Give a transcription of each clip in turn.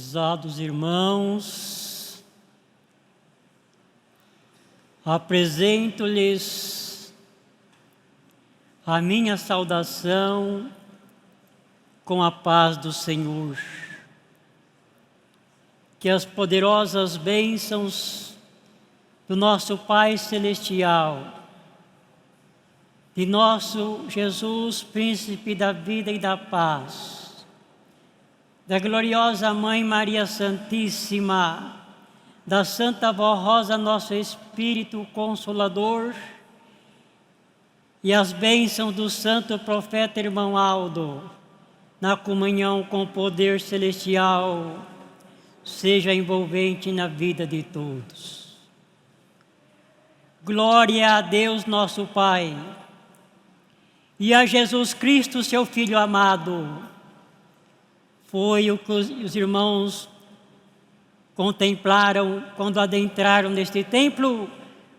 Prezados irmãos, apresento-lhes a minha saudação com a paz do Senhor. Que as poderosas bênçãos do nosso Pai Celestial, de nosso Jesus, Príncipe da vida e da paz, da gloriosa Mãe Maria Santíssima, da Santa Avó Rosa, nosso Espírito Consolador, e as bênçãos do Santo Profeta Irmão Aldo, na comunhão com o poder celestial, seja envolvente na vida de todos. Glória a Deus nosso Pai, e a Jesus Cristo, seu Filho amado. Foi o que os irmãos contemplaram quando adentraram neste templo,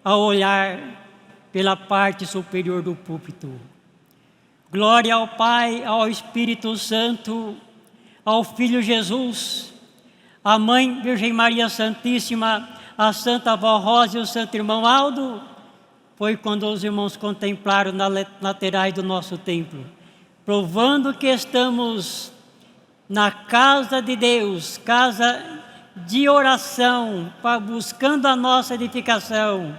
ao olhar pela parte superior do púlpito. Glória ao Pai, ao Espírito Santo, ao Filho Jesus, à Mãe Virgem Maria Santíssima, à Santa Avó Rosa e o Santo Irmão Aldo. Foi quando os irmãos contemplaram nas laterais do nosso templo, provando que estamos na casa de Deus, casa de oração, buscando a nossa edificação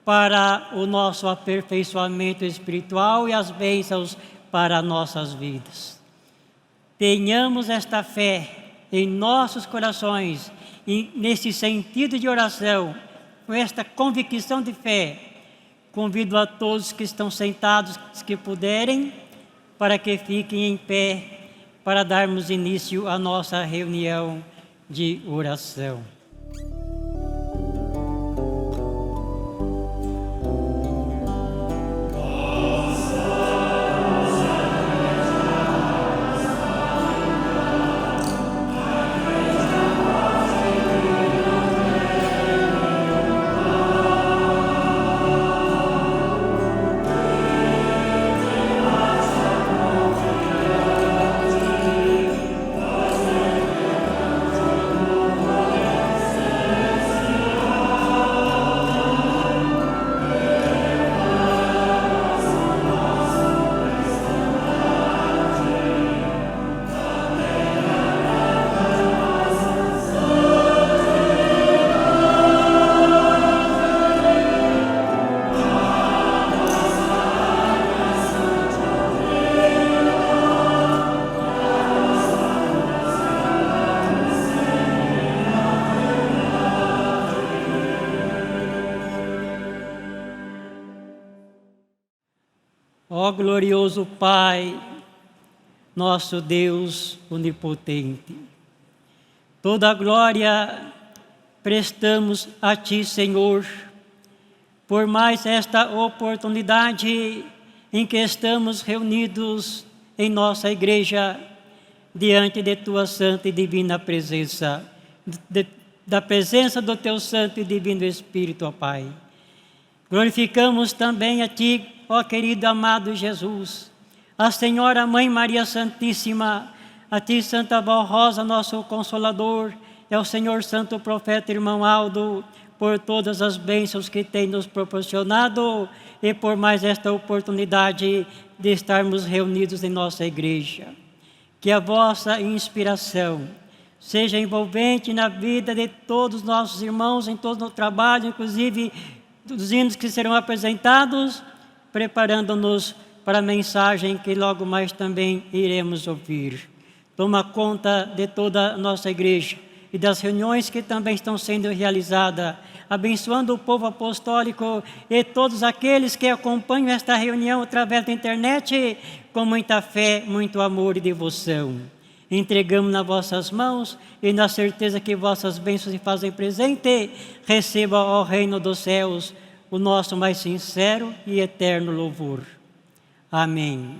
para o nosso aperfeiçoamento espiritual e as bênçãos para nossas vidas. Tenhamos esta fé em nossos corações e nesse sentido de oração, com esta convicção de fé. Convido a todos que estão sentados, que puderem, para que fiquem em pé, para darmos início à nossa reunião de oração. Ó glorioso Pai, nosso Deus onipotente, toda a glória prestamos a Ti, Senhor, por mais esta oportunidade em que estamos reunidos em nossa igreja, diante de Tua santa e divina presença, da presença do Teu santo e divino Espírito, ó Pai. Glorificamos também a Ti, ó querido amado Jesus, a Senhora Mãe Maria Santíssima, a Ti, Santa Avó Rosa, nosso Consolador, e ao Senhor Santo Profeta Irmão Aldo, por todas as bênçãos que tem nos proporcionado e por mais esta oportunidade de estarmos reunidos em nossa igreja. Que a vossa inspiração seja envolvente na vida de todos os nossos irmãos, em todo o trabalho, inclusive dos hinos que serão apresentados, preparando-nos para a mensagem que logo mais também iremos ouvir. Toma conta de toda a nossa igreja e das reuniões que também estão sendo realizadas, abençoando o povo apostólico e todos aqueles que acompanham esta reunião através da internet, com muita fé, muito amor e devoção. Entregamos nas vossas mãos e na certeza que vossas bênçãos se fazem presente, receba, ó Reino dos céus, o nosso mais sincero e eterno louvor. Amém.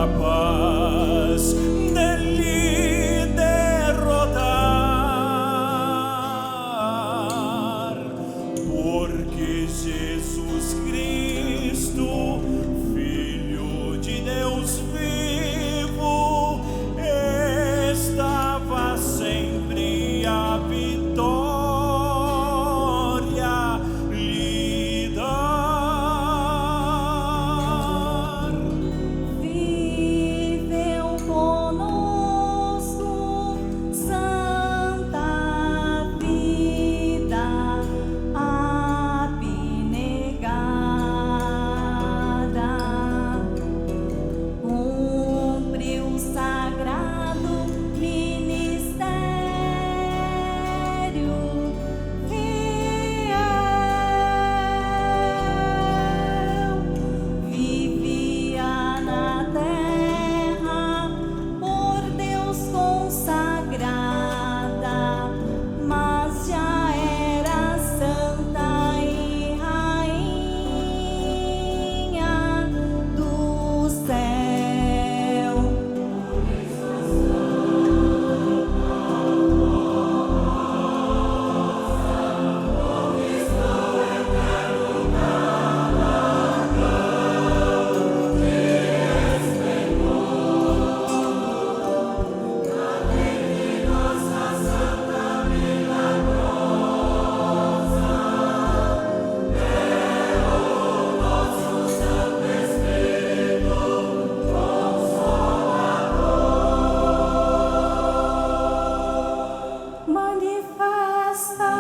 capaz de lhe derrotar, porque Jesus Cristo, Filho de Deus vivo, estava sempre a vitória lhe dar. Viveu conosco santa vida abnegada, cumpriu o sagrado ministério fiel, vivia na terra por Deus consagrada, mas já era santa e rainha do céu. Manifesta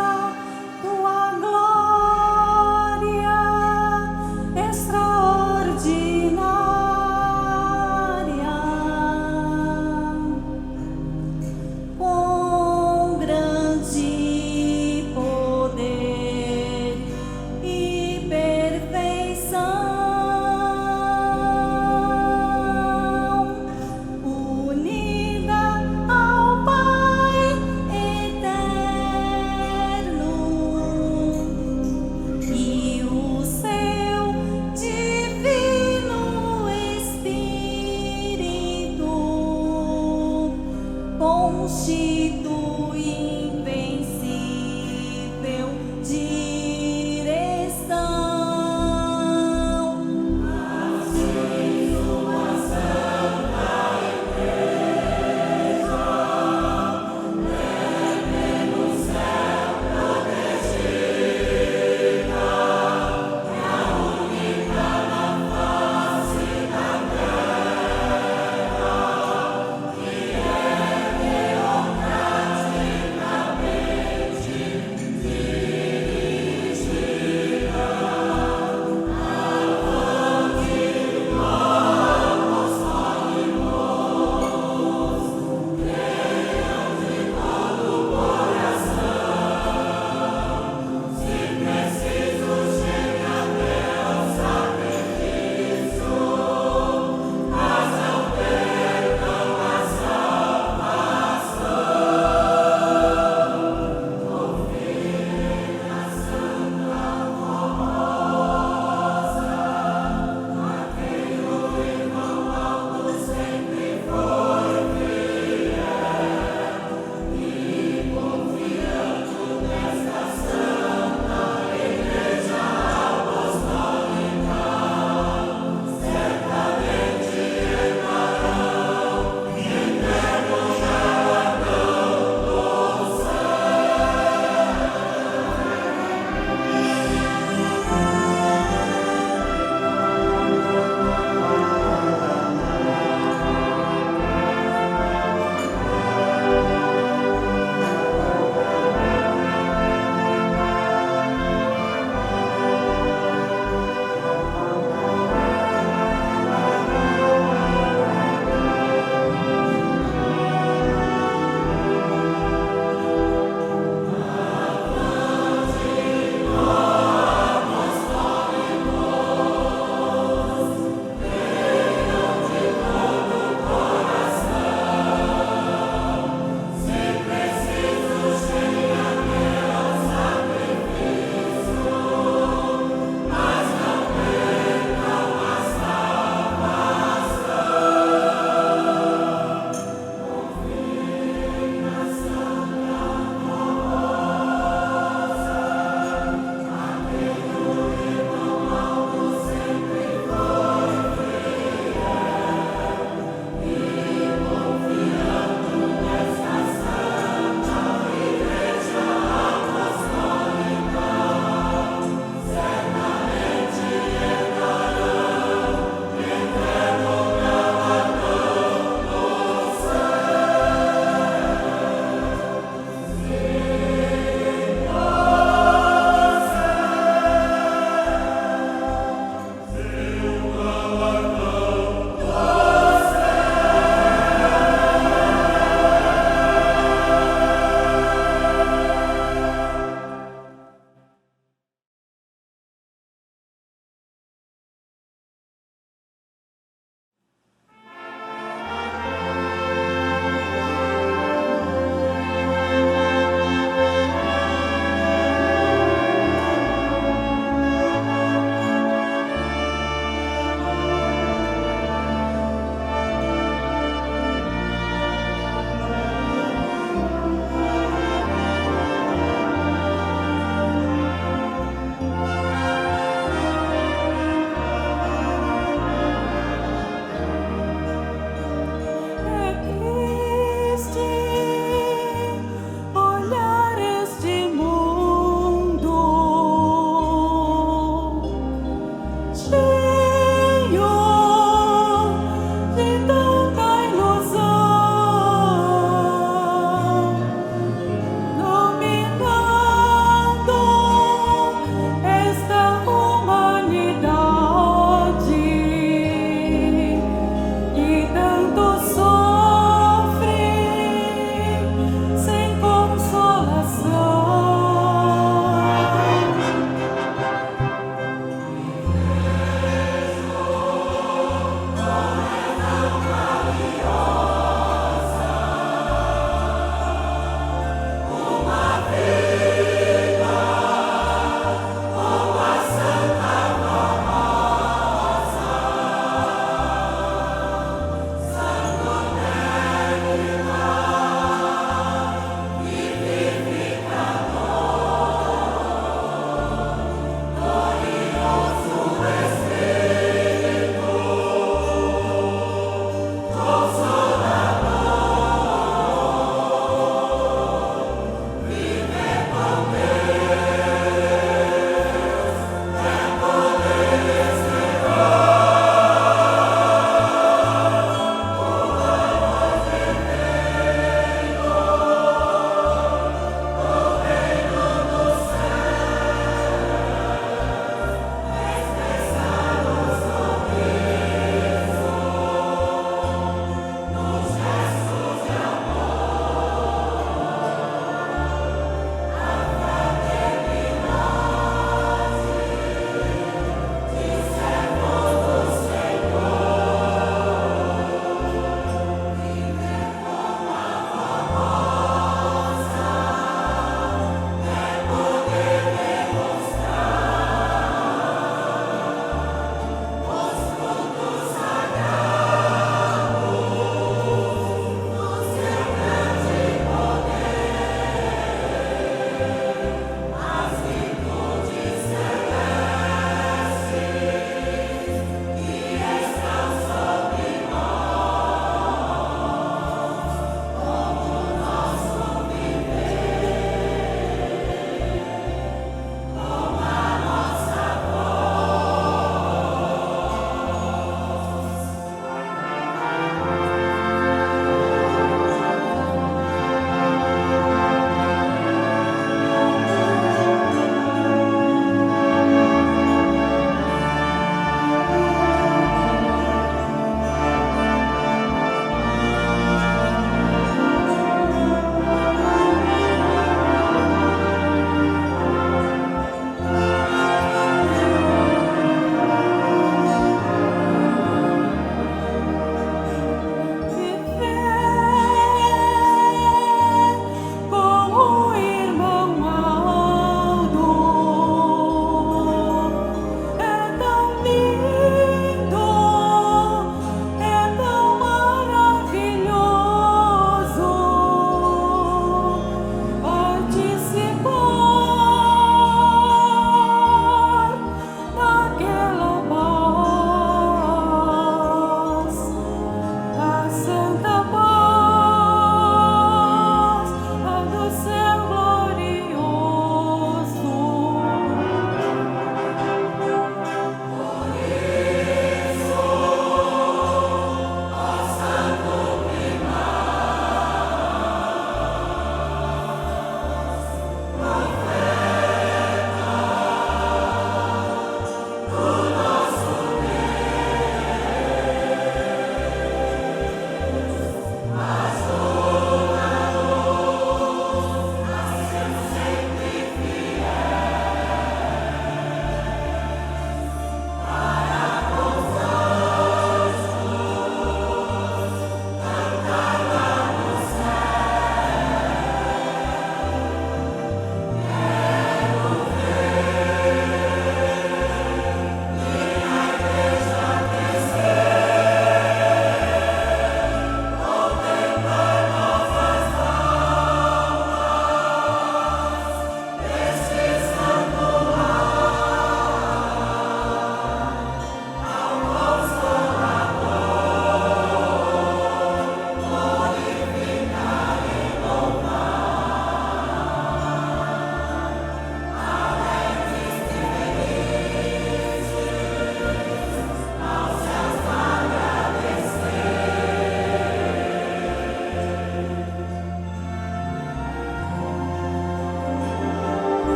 tua glória extraordinária, com grande poder e perfeição, unida ao Pai eterno e o seu divino Espírito, constitui invencível direção.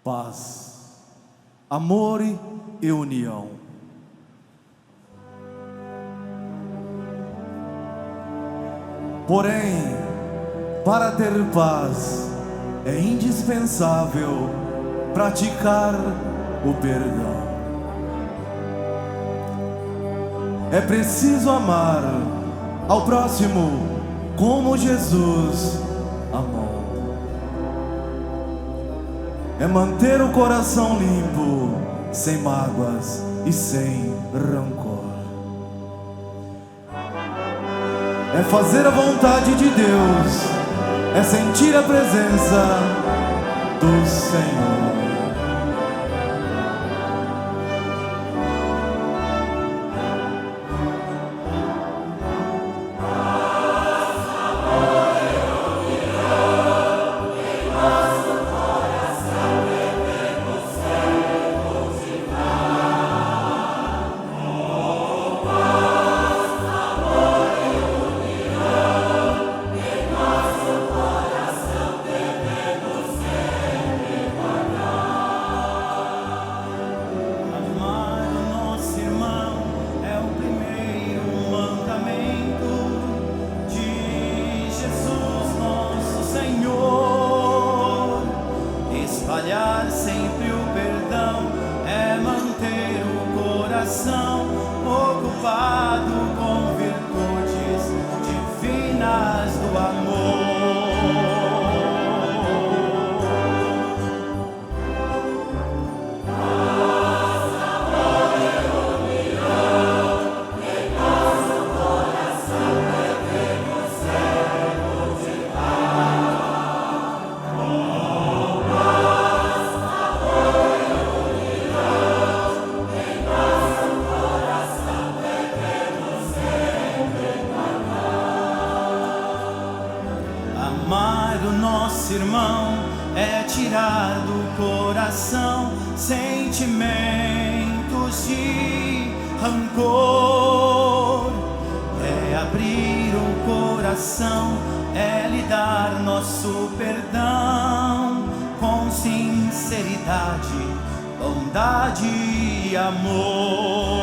paz, amor e união. Porém, para ter paz, é indispensável praticar o perdão. É preciso amar ao próximo como Jesus amou. É manter o coração limpo, sem mágoas e sem rancor. É fazer a vontade de Deus, é sentir a presença do Senhor. Espalhar sempre o perdão é manter o coração ocupado com virtudes divinas do amor. Amar o nosso irmão é tirar do coração sentimentos de rancor. É abrir o coração, é lhe dar nosso perdão com sinceridade, bondade e amor.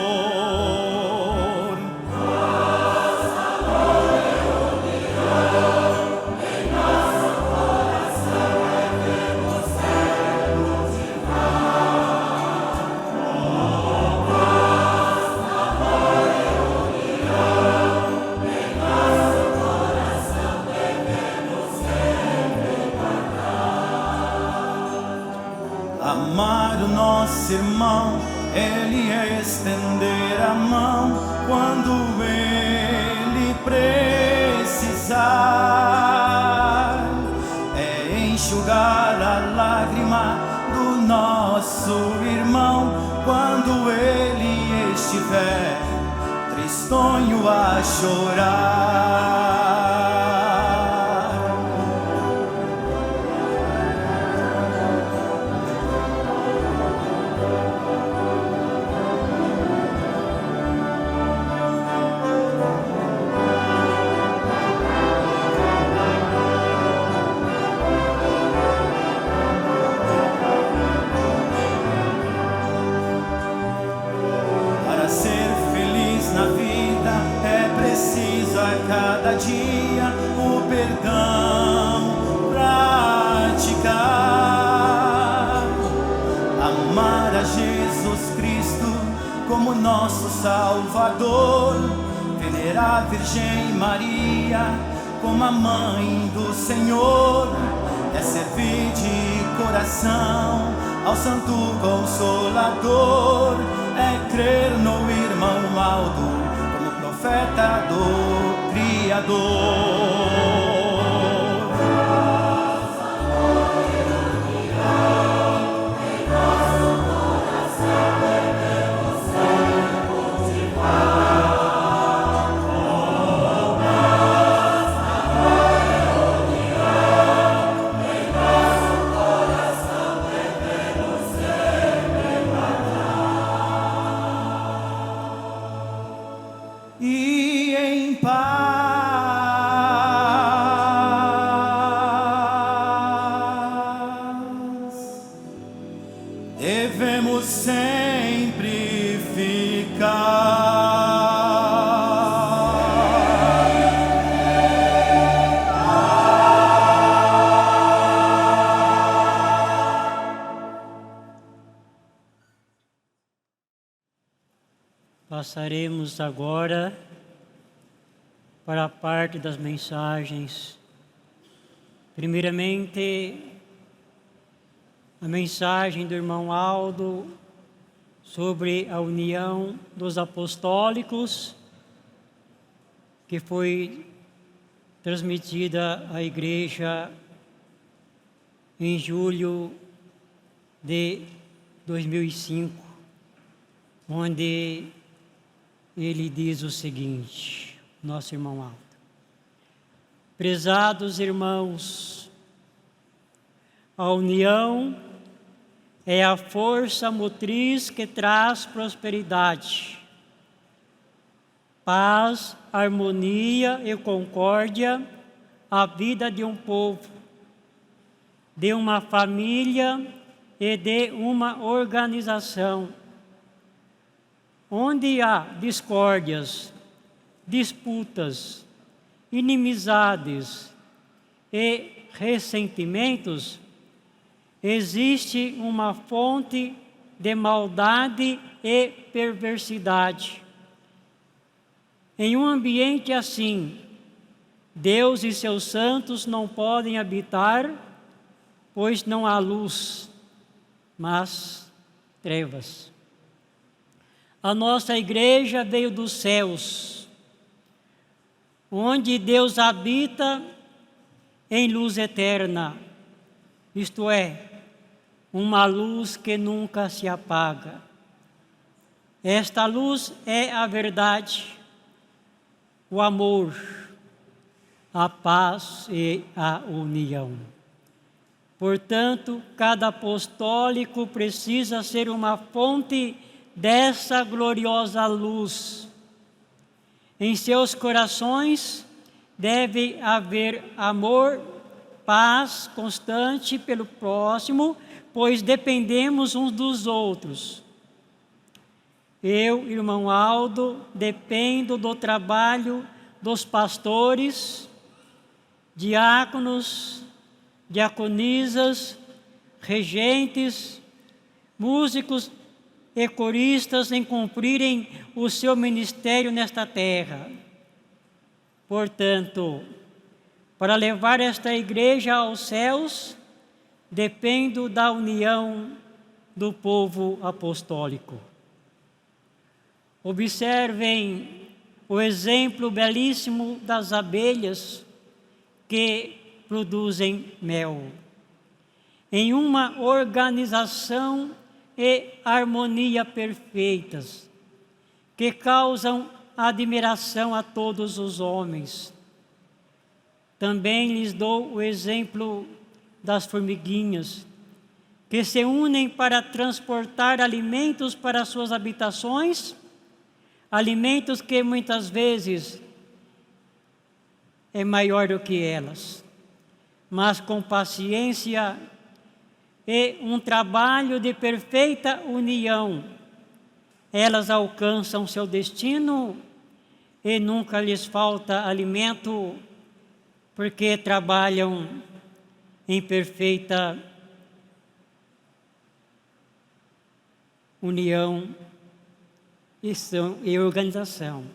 Amar o nosso irmão, ele é estender a mão quando ele precisar. É enxugar a lágrima do nosso irmão quando ele estiver tristonho a chorar. Cada dia o perdão praticar, amar a Jesus Cristo como nosso Salvador, venerar a Virgem Maria como a mãe do Senhor, é servir de coração ao Santo Consolador, é crer no irmão Aldo como profeta do Criador. E em paz. Passaremos agora para a parte das mensagens. Primeiramente, a mensagem do irmão Aldo sobre a união dos apostólicos, que foi transmitida à igreja em julho de 2005, onde ele diz o seguinte, nosso irmão Aldo: prezados irmãos, a união é a força motriz que traz prosperidade, paz, harmonia e concórdia à vida de um povo, de uma família e de uma organização. Onde há discórdias, disputas, inimizades e ressentimentos, existe uma fonte de maldade e perversidade. Em um ambiente assim, Deus e seus santos não podem habitar, pois não há luz, mas trevas. A nossa igreja veio dos céus, onde Deus habita em luz eterna, isto é, uma luz que nunca se apaga. Esta luz é a verdade, o amor, a paz e a união. Portanto, cada apostólico precisa ser uma fonte dessa gloriosa luz. Em seus corações deve haver amor, paz constante pelo próximo, pois dependemos uns dos outros. Eu, irmão Aldo, dependo do trabalho dos pastores, diáconos, diaconisas, regentes, músicos e coristas em cumprirem o seu ministério nesta terra. Portanto, para levar esta igreja aos céus, dependo da união do povo apostólico. Observem o exemplo belíssimo das abelhas que produzem mel. Em uma organização e harmonia perfeitas, que causam admiração a todos os homens. Também lhes dou o exemplo das formiguinhas, que se unem para transportar alimentos para suas habitações, alimentos que muitas vezes é maior do que elas, mas com paciência e um trabalho de perfeita união, elas alcançam seu destino e nunca lhes falta alimento, porque trabalham em perfeita união e organização.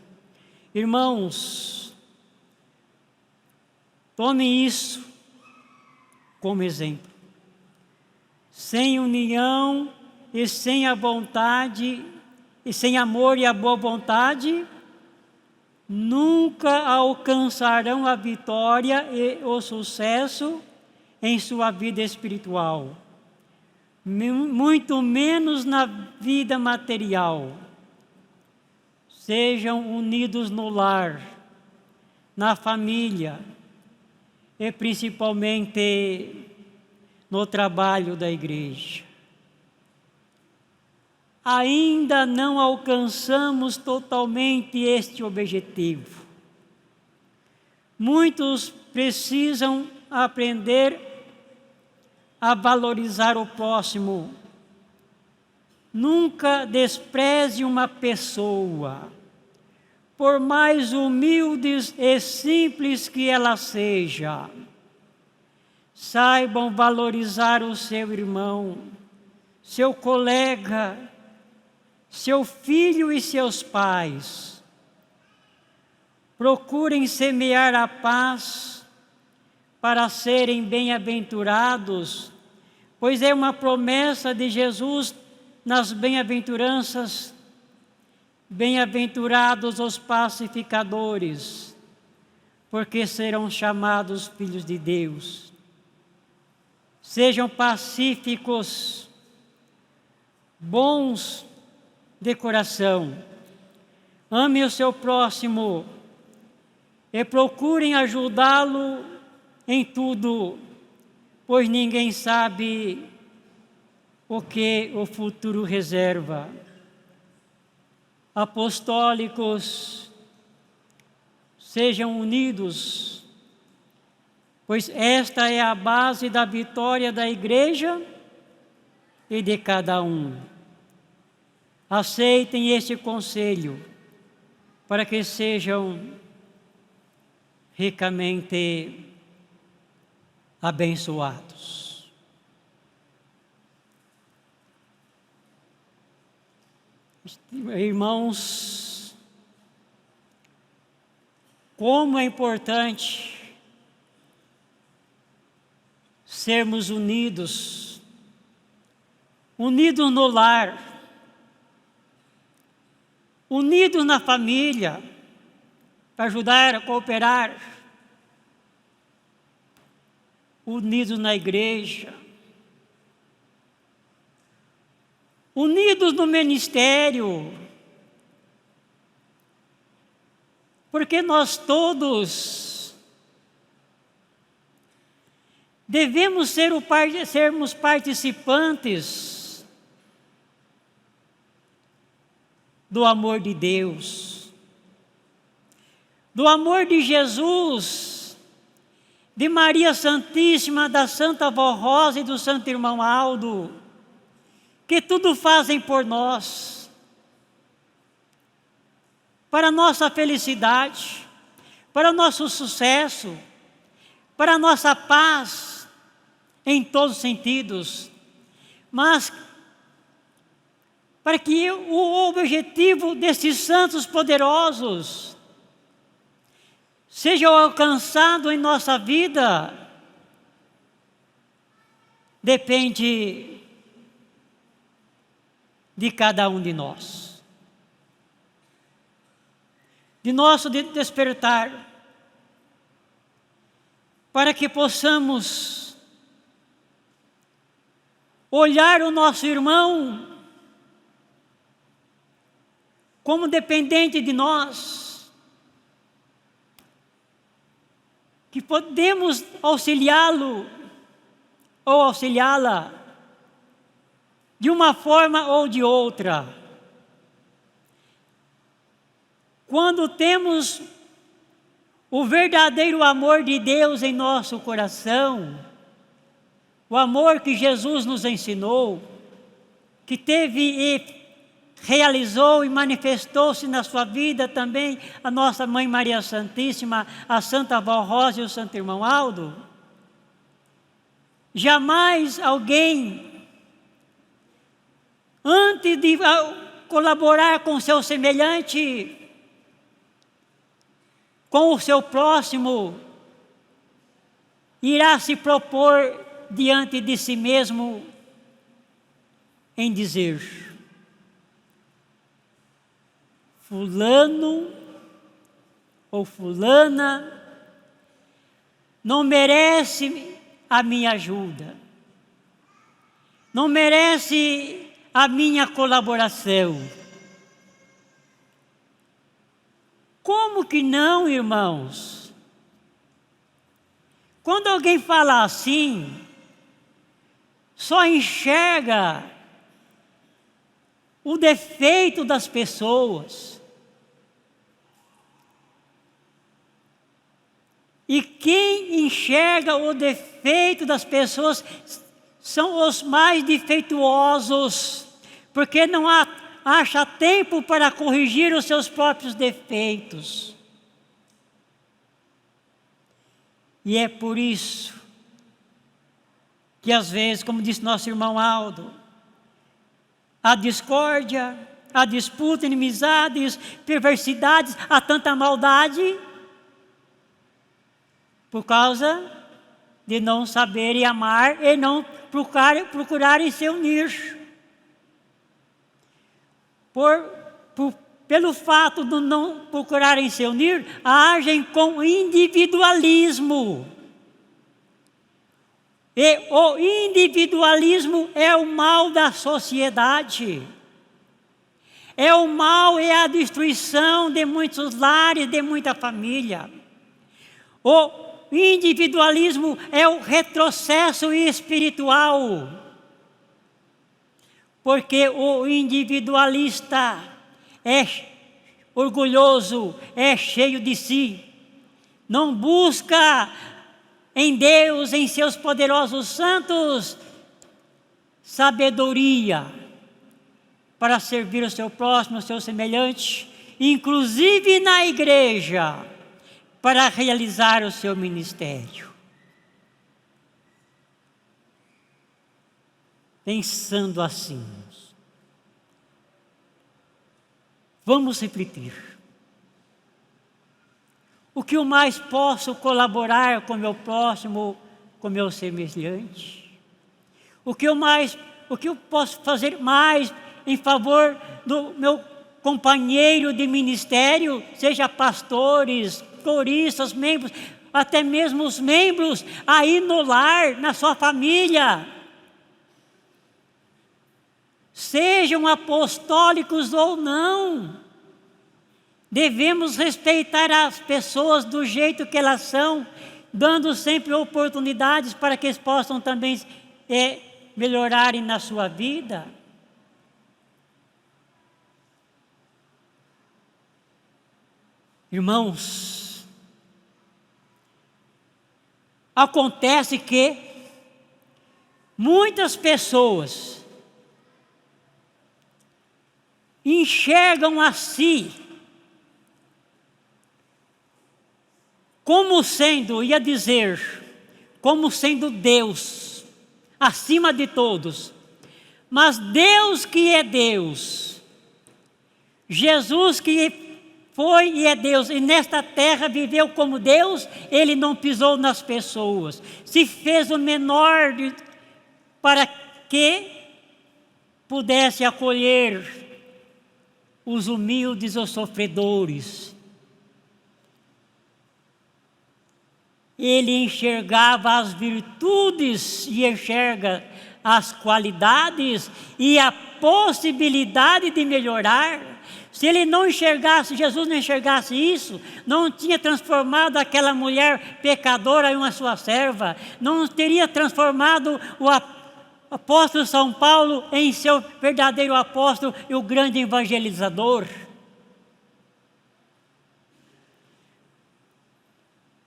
Irmãos, tomem isso como exemplo. Sem união e sem a vontade, e sem amor e a boa vontade, nunca alcançarão a vitória e o sucesso em sua vida espiritual, muito menos na vida material. Sejam unidos no lar, na família e principalmente no trabalho da igreja. Ainda não alcançamos totalmente este objetivo. Muitos precisam aprender a valorizar o próximo. Nunca despreze uma pessoa, por mais humildes e simples que ela seja. Saibam valorizar o seu irmão, seu colega, seu filho e seus pais. Procurem semear a paz para serem bem-aventurados, pois é uma promessa de Jesus nas bem-aventuranças. Bem-aventurados os pacificadores, porque serão chamados filhos de Deus. Sejam pacíficos, bons de coração. Amem o seu próximo e procurem ajudá-lo em tudo, pois ninguém sabe o que o futuro reserva. Apostólicos, sejam unidos, pois esta é a base da vitória da igreja e de cada um. Aceitem este conselho para que sejam ricamente abençoados. Irmãos, como é importante sermos unidos no lar, unidos na família, para ajudar a cooperar, unidos na igreja, unidos no ministério, porque nós todos devemos sermos participantes do amor de Deus, do amor de Jesus, de Maria Santíssima, da Santa Avó Rosa e do Santo Irmão Aldo, que tudo fazem por nós, para a nossa felicidade, para o nosso sucesso, para a nossa paz, em todos os sentidos, mas para que o objetivo desses santos poderosos seja alcançado em nossa vida, depende de cada um de nós, de nosso despertar, para que possamos olhar o nosso irmão como dependente de nós, que podemos auxiliá-lo ou auxiliá-la de uma forma ou de outra. Quando temos o verdadeiro amor de Deus em nosso coração, o amor que Jesus nos ensinou, que teve e realizou e manifestou-se na sua vida também a nossa Mãe Maria Santíssima, a Santa Avó Rosa e o Santo Irmão Aldo, jamais alguém, antes de colaborar com o seu semelhante, com o seu próximo, irá se propor diante de si mesmo em dizer: fulano ou fulana não merece a minha ajuda, não merece a minha colaboração. Como que não, irmãos? Quando alguém fala assim, só enxerga o defeito das pessoas. E quem enxerga o defeito das pessoas são os mais defeituosos, porque não acha tempo para corrigir os seus próprios defeitos. E é por isso que às vezes, como disse nosso irmão Aldo, a discórdia, há disputa, inimizades, perversidades, há tanta maldade, por causa de não saberem amar e não procurarem se unir. Pelo fato de não procurarem se unir, agem com individualismo. E o individualismo é o mal da sociedade. É o mal e a destruição de muitos lares, de muita família. O individualismo é o retrocesso espiritual. Porque o individualista é orgulhoso, é cheio de si. Não busca em Deus, em seus poderosos santos, sabedoria para servir o seu próximo, o seu semelhante, inclusive na igreja, para realizar o seu ministério. Pensando assim, vamos refletir. O que eu mais posso colaborar com o meu próximo, com o meu semelhante? O que eu posso fazer mais em favor do meu companheiro de ministério, seja pastores, coristas, membros, até mesmo os membros aí no lar, na sua família. Sejam apostólicos ou não, devemos respeitar as pessoas do jeito que elas são, dando sempre oportunidades para que eles possam também melhorarem na sua vida. Irmãos, acontece que muitas pessoas enxergam a si como sendo, ia dizer, como sendo Deus, acima de todos. Mas Deus que é Deus, Jesus que foi e é Deus, e nesta terra viveu como Deus, Ele não pisou nas pessoas, se fez o menor para que pudesse acolher os humildes, os sofredores. Ele enxergava as virtudes e enxerga as qualidades e a possibilidade de melhorar. Se ele não enxergasse, Jesus não enxergasse isso, não tinha transformado aquela mulher pecadora em uma sua serva, não teria transformado o apóstolo São Paulo em seu verdadeiro apóstolo e o grande evangelizador.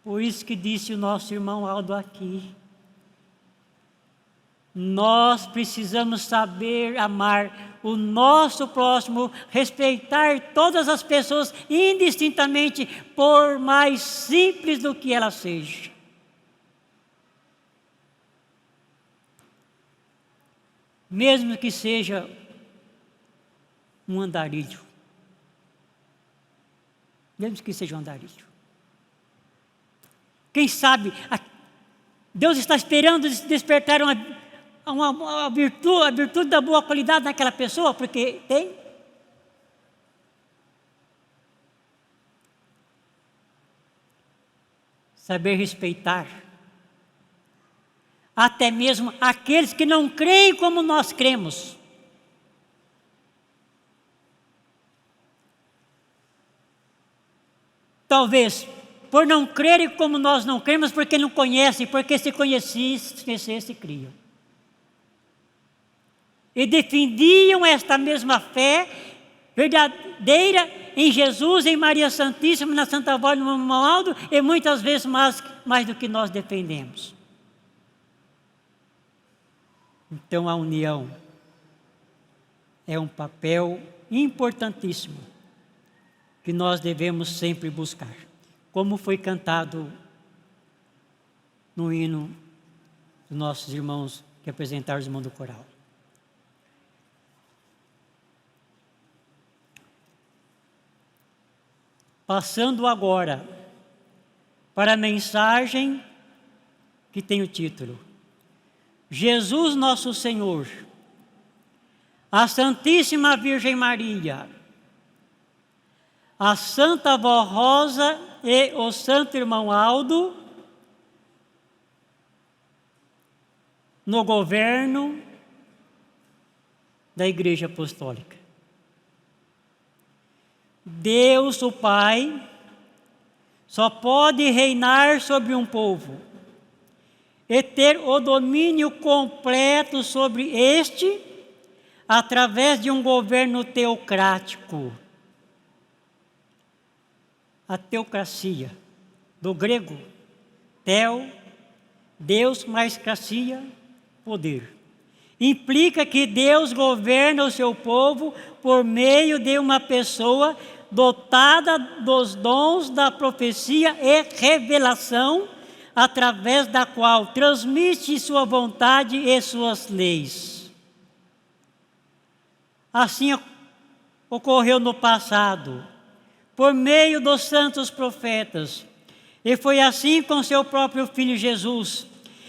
Por isso que disse o nosso irmão Aldo aqui, nós precisamos saber amar o nosso próximo, respeitar todas as pessoas indistintamente, por mais simples do que ela seja. Mesmo que seja um andarilho. Mesmo que seja um andarilho. Quem sabe, Deus está esperando despertar a virtude da boa qualidade naquela pessoa, porque tem. Saber respeitar até mesmo aqueles que não creem como nós cremos. Talvez por não crerem como nós não cremos, porque não conhecem, porque se conhecesse, criam. E defendiam esta mesma fé verdadeira em Jesus, em Maria Santíssima, na Santa Voz do Aldo, e muitas vezes mais do que nós defendemos. Então a união é um papel importantíssimo que nós devemos sempre buscar, como foi cantado no hino dos nossos irmãos que apresentaram os irmãos do coral. Passando agora para a mensagem que tem o título: Jesus Nosso Senhor, a Santíssima Virgem Maria, a Santa Avó Rosa e o Santo Irmão Aldo, no governo da Igreja Apostólica. Deus, o Pai, só pode reinar sobre um povo e ter o domínio completo sobre este através de um governo teocrático. A teocracia, do grego, theo, Deus mais cracia, poder. Implica que Deus governa o seu povo por meio de uma pessoa dotada dos dons da profecia e revelação, através da qual transmite sua vontade e suas leis. Assim ocorreu no passado, por meio dos santos profetas, e foi assim com seu próprio Filho Jesus,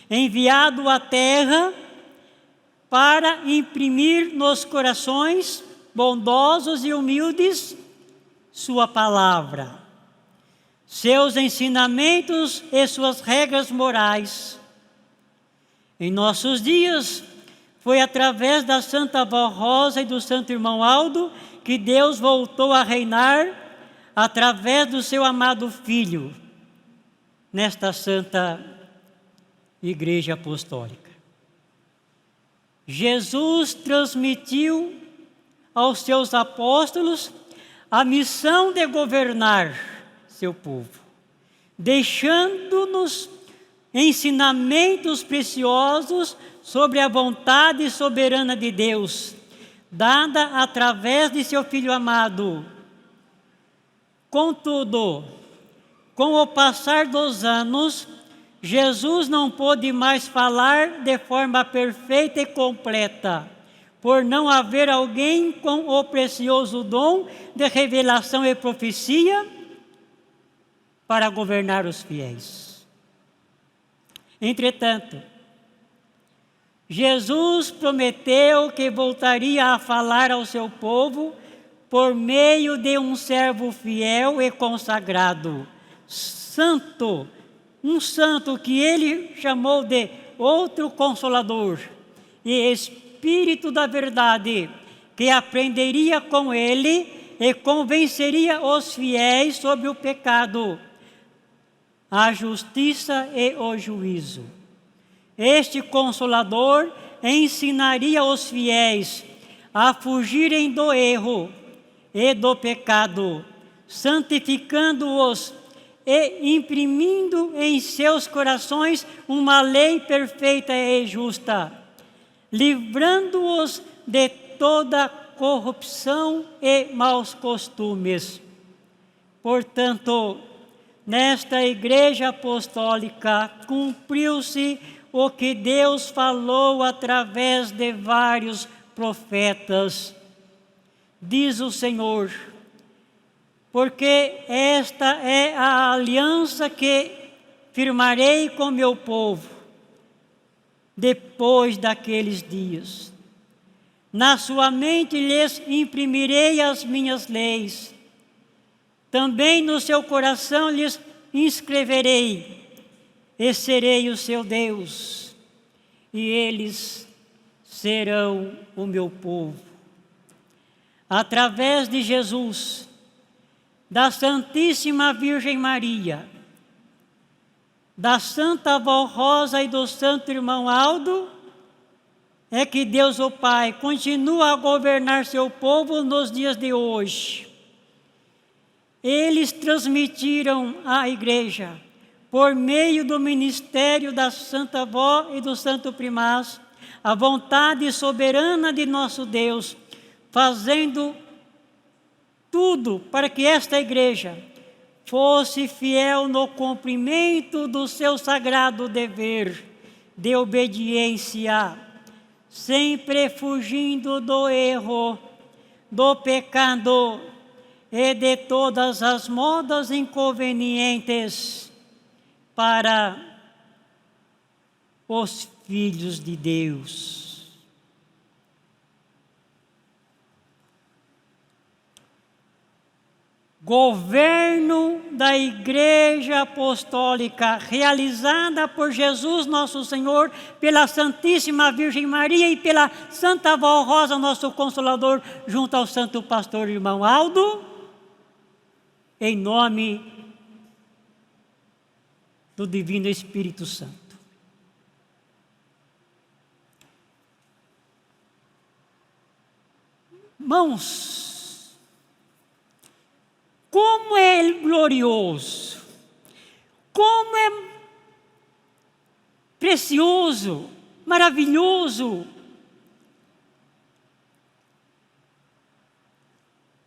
enviado à terra para imprimir nos corações bondosos e humildes sua palavra, seus ensinamentos e suas regras morais. Em nossos dias, foi através da Santa Avó Rosa e do Santo Irmão Aldo que Deus voltou a reinar através do seu amado Filho, nesta Santa Igreja Apostólica. Jesus transmitiu aos seus apóstolos a missão de governar seu povo, deixando-nos ensinamentos preciosos sobre a vontade soberana de Deus, dada através de seu Filho amado. Contudo, com o passar dos anos, Jesus não pôde mais falar de forma perfeita e completa, por não haver alguém com o precioso dom de revelação e profecia para governar os fiéis. Entretanto, Jesus prometeu que voltaria a falar ao seu povo por meio de um servo fiel e consagrado, santo, um santo que ele chamou de outro Consolador e Espírito da Verdade, que aprenderia com ele e convenceria os fiéis sobre o pecado, a justiça e o juízo. Este Consolador ensinaria os fiéis a fugirem do erro e do pecado, santificando-os e imprimindo em seus corações uma lei perfeita e justa, livrando-os de toda corrupção e maus costumes. Portanto, nesta Igreja Apostólica cumpriu-se o que Deus falou através de vários profetas. Diz o Senhor: porque esta é a aliança que firmarei com meu povo depois daqueles dias. Na sua mente lhes imprimirei as minhas leis. Também no seu coração lhes inscreverei, e serei o seu Deus, e eles serão o meu povo. Através de Jesus, da Santíssima Virgem Maria, da Santa Avó Rosa e do Santo Irmão Aldo, é que Deus o Pai continua a governar seu povo nos dias de hoje. Eles transmitiram à Igreja, por meio do ministério da Santa Avó e do Santo Primaz, a vontade soberana de nosso Deus, fazendo tudo para que esta Igreja fosse fiel no cumprimento do seu sagrado dever de obediência, sempre fugindo do erro, do pecado e de todas as modas inconvenientes para os filhos de Deus. Governo da Igreja Apostólica, realizada por Jesus nosso Senhor, pela Santíssima Virgem Maria e pela Santa Avó Rosa, nosso Consolador, junto ao Santo Pastor Irmão Aldo, em nome do Divino Espírito Santo. Irmãos, como é glorioso, como é precioso, maravilhoso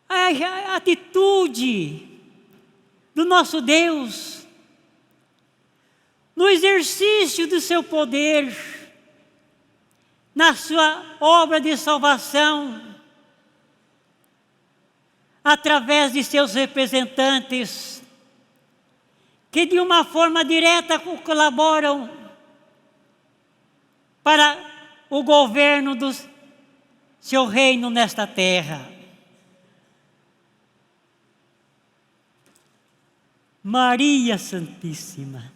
a atitude do nosso Deus no exercício do seu poder, na sua obra de salvação, através de seus representantes, que de uma forma direta colaboram para o governo do seu reino nesta terra. Maria Santíssima,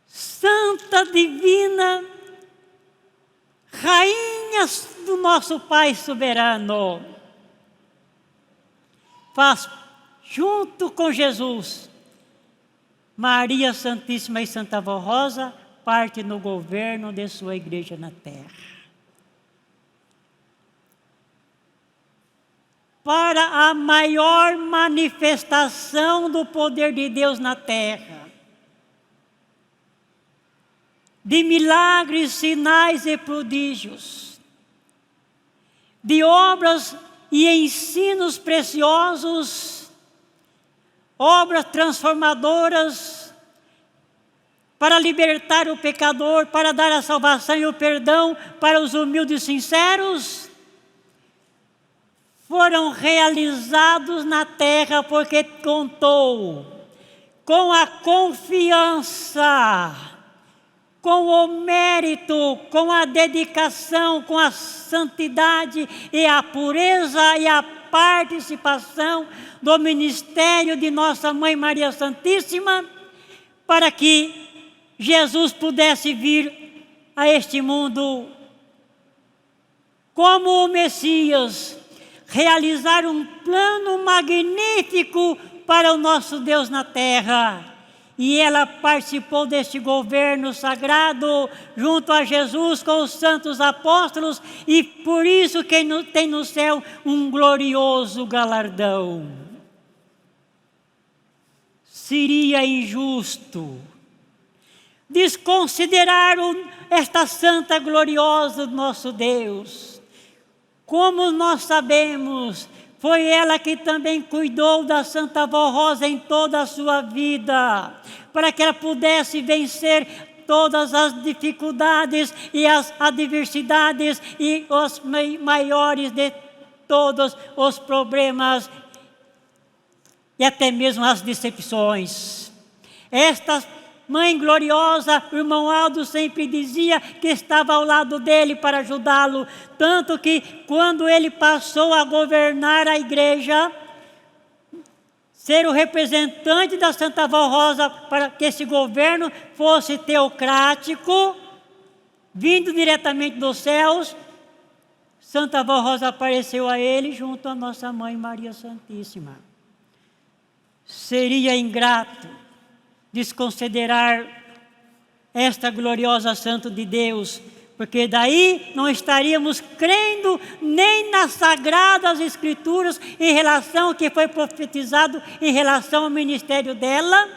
Santa Divina Rainha do nosso Pai soberano, faz junto com Jesus, Maria Santíssima e Santa Avó Rosa, parte no governo de sua igreja na terra. Para a maior manifestação do poder de Deus na terra, de milagres, sinais e prodígios, de obras e ensinos preciosos, obras transformadoras, para libertar o pecador, para dar a salvação e o perdão para os humildes e sinceros, foram realizados na terra porque contou com a confiança, com o mérito, com a dedicação, com a santidade e a pureza e a participação do ministério de nossa Mãe Maria Santíssima, para que Jesus pudesse vir a este mundo como o Messias, realizar um plano magnífico para o nosso Deus na terra. E ela participou deste governo sagrado junto a Jesus com os santos apóstolos, e por isso que tem no céu um glorioso galardão. Seria injusto desconsiderar esta santa gloriosa do nosso Deus. Como nós sabemos, foi ela que também cuidou da Santa Avó Rosa em toda a sua vida, para que ela pudesse vencer todas as dificuldades e as adversidades e os maiores de todos os problemas e até mesmo as decepções. Esta Mãe gloriosa, o irmão Aldo sempre dizia que estava ao lado dele para ajudá-lo, tanto que quando ele passou a governar a igreja, ser o representante da Santa Avó Rosa para que esse governo fosse teocrático, vindo diretamente dos céus, Santa Avó Rosa apareceu a ele junto à nossa Mãe Maria Santíssima. Seria ingrato desconsiderar esta gloriosa Santa de Deus, porque daí não estaríamos crendo nem nas Sagradas Escrituras em relação ao que foi profetizado em relação ao ministério dela,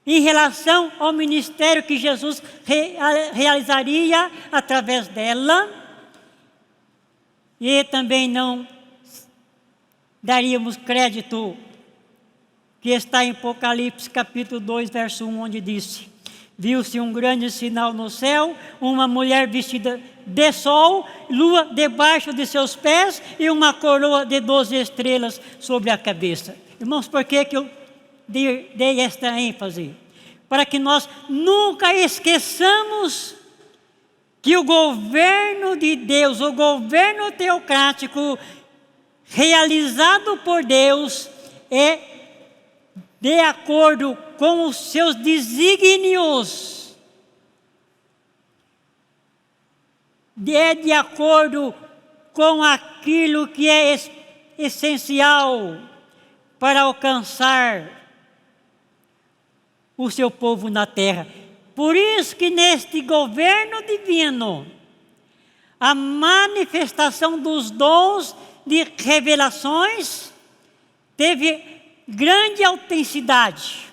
em relação ao ministério que Jesus realizaria através dela, e também não daríamos crédito que está em Apocalipse capítulo 2, verso 1, onde disse: Viu-se um grande sinal no céu, uma mulher vestida de sol, lua debaixo de seus pés e uma coroa de 12 estrelas sobre a cabeça. Irmãos, por que eu dei esta ênfase? Para que nós nunca esqueçamos que o governo de Deus, o governo teocrático, realizado por Deus, é de acordo com os seus desígnios, é de acordo com aquilo que é essencial para alcançar o seu povo na terra. Por isso que neste governo divino, a manifestação dos dons de revelações teve grande autenticidade.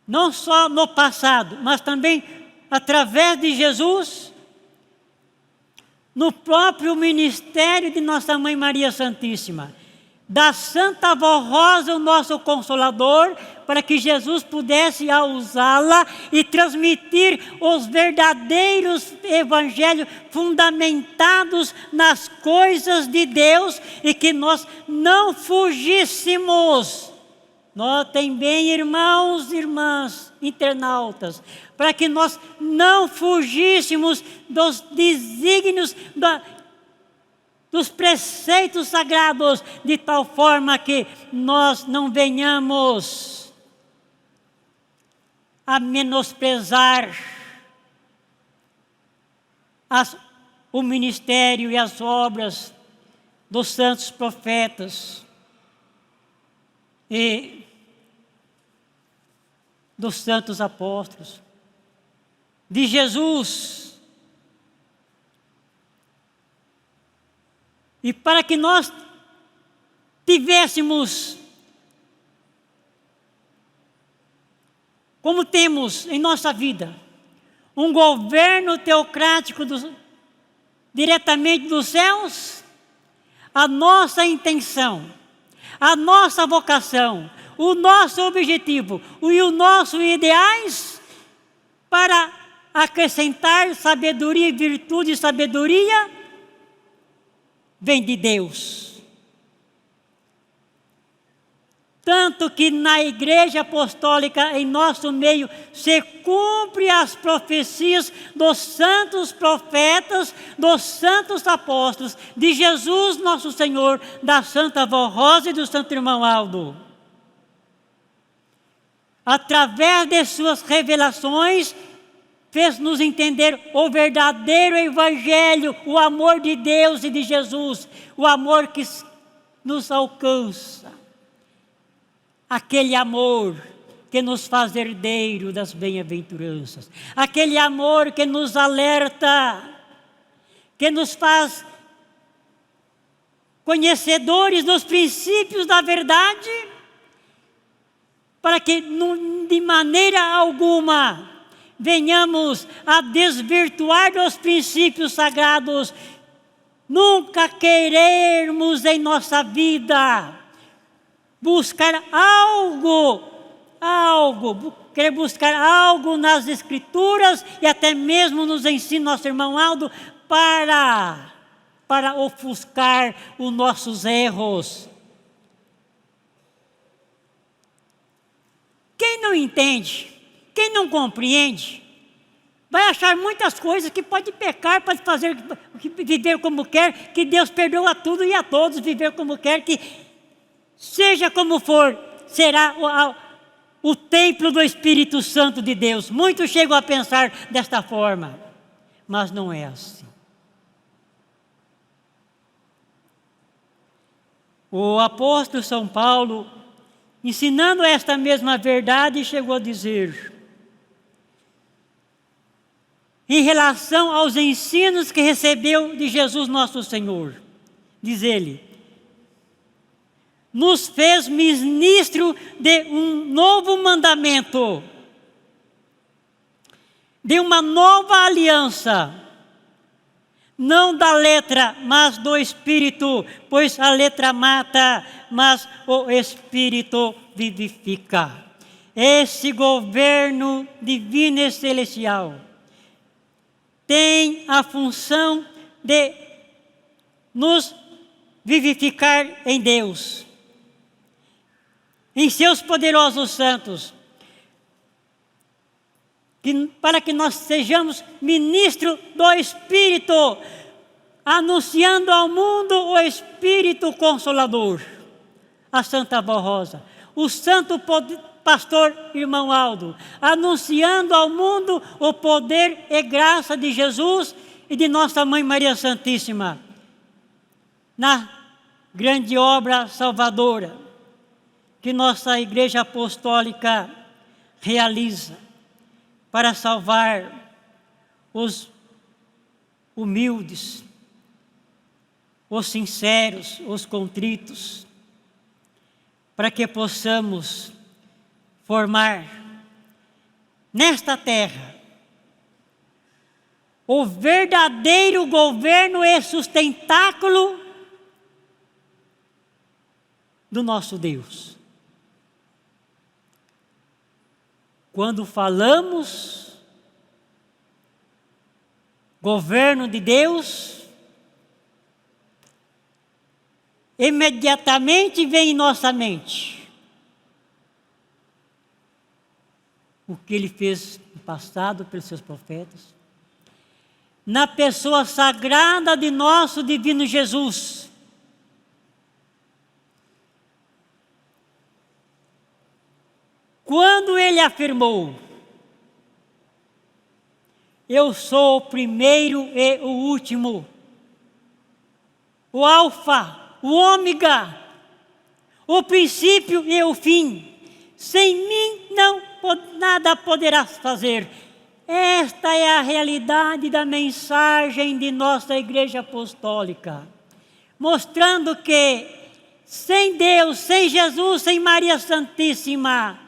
Não só no passado, mas também através de Jesus, no próprio ministério de Nossa Mãe Maria Santíssima, da Santa Avó Rosa, o nosso Consolador, para que Jesus pudesse usá-la e transmitir os verdadeiros evangelhos fundamentados nas coisas de Deus e que nós não fugíssemos. Notem bem, irmãos e irmãs, internautas, para que nós não fugíssemos dos desígnios dos preceitos sagrados, de tal forma que nós não venhamos a menosprezar o ministério e as obras dos santos profetas e dos santos apóstolos, de Jesus. E para que nós tivéssemos, como temos em nossa vida, um governo teocrático diretamente dos céus, a nossa intenção, a nossa vocação, o nosso objetivo e os nossos ideais para acrescentar sabedoria e virtude e sabedoria vem de Deus. Tanto que na Igreja Apostólica, em nosso meio, se cumpre as profecias dos santos profetas, dos santos apóstolos, de Jesus nosso Senhor, da Santa Avó Rosa e do Santo Irmão Aldo. Através de suas revelações, fez-nos entender o verdadeiro Evangelho, o amor de Deus e de Jesus, o amor que nos alcança, aquele amor que nos faz herdeiro das bem-aventuranças, aquele amor que nos alerta, que nos faz conhecedores dos princípios da verdade, para que de maneira alguma venhamos a desvirtuar dos princípios sagrados, nunca querermos em nossa vida buscar querer buscar algo nas Escrituras e até mesmo nos ensina nosso irmão Aldo para ofuscar os nossos erros. Quem não entende, quem não compreende, vai achar muitas coisas que pode pecar, pode fazer, viver como quer, que Deus perdoa tudo e a todos, viver como quer, que seja como for, será o templo do Espírito Santo de Deus. Muitos chegam a pensar desta forma, mas não é assim. O apóstolo São Paulo, ensinando esta mesma verdade, chegou a dizer, em relação aos ensinos que recebeu de Jesus nosso Senhor, diz ele, nos fez ministro de um novo mandamento, de uma nova aliança, não da letra, mas do Espírito, pois a letra mata, mas o Espírito vivifica. esse governo divino e celestial tem a função de nos vivificar em Deus, em seus poderosos santos, para que nós sejamos ministros do Espírito, anunciando ao mundo o Espírito Consolador, a Santa Avó Rosa, o Santo Pastor Irmão Aldo, anunciando ao mundo o poder e graça de Jesus e de Nossa Mãe Maria Santíssima, na grande obra salvadora que nossa Igreja Apostólica realiza para salvar os humildes, os sinceros, os contritos, para que possamos formar nesta terra o verdadeiro governo e sustentáculo do nosso Deus. Quando falamos governo de Deus, imediatamente vem em nossa mente o que Ele fez no passado pelos seus profetas, na pessoa sagrada de nosso divino Jesus. Quando Ele afirmou: eu sou o primeiro e o último, o alfa, o ômega, o princípio e o fim, sem mim nada poderá fazer. Esta é a realidade da mensagem de nossa Igreja Apostólica, mostrando que sem Deus, sem Jesus, sem Maria Santíssima,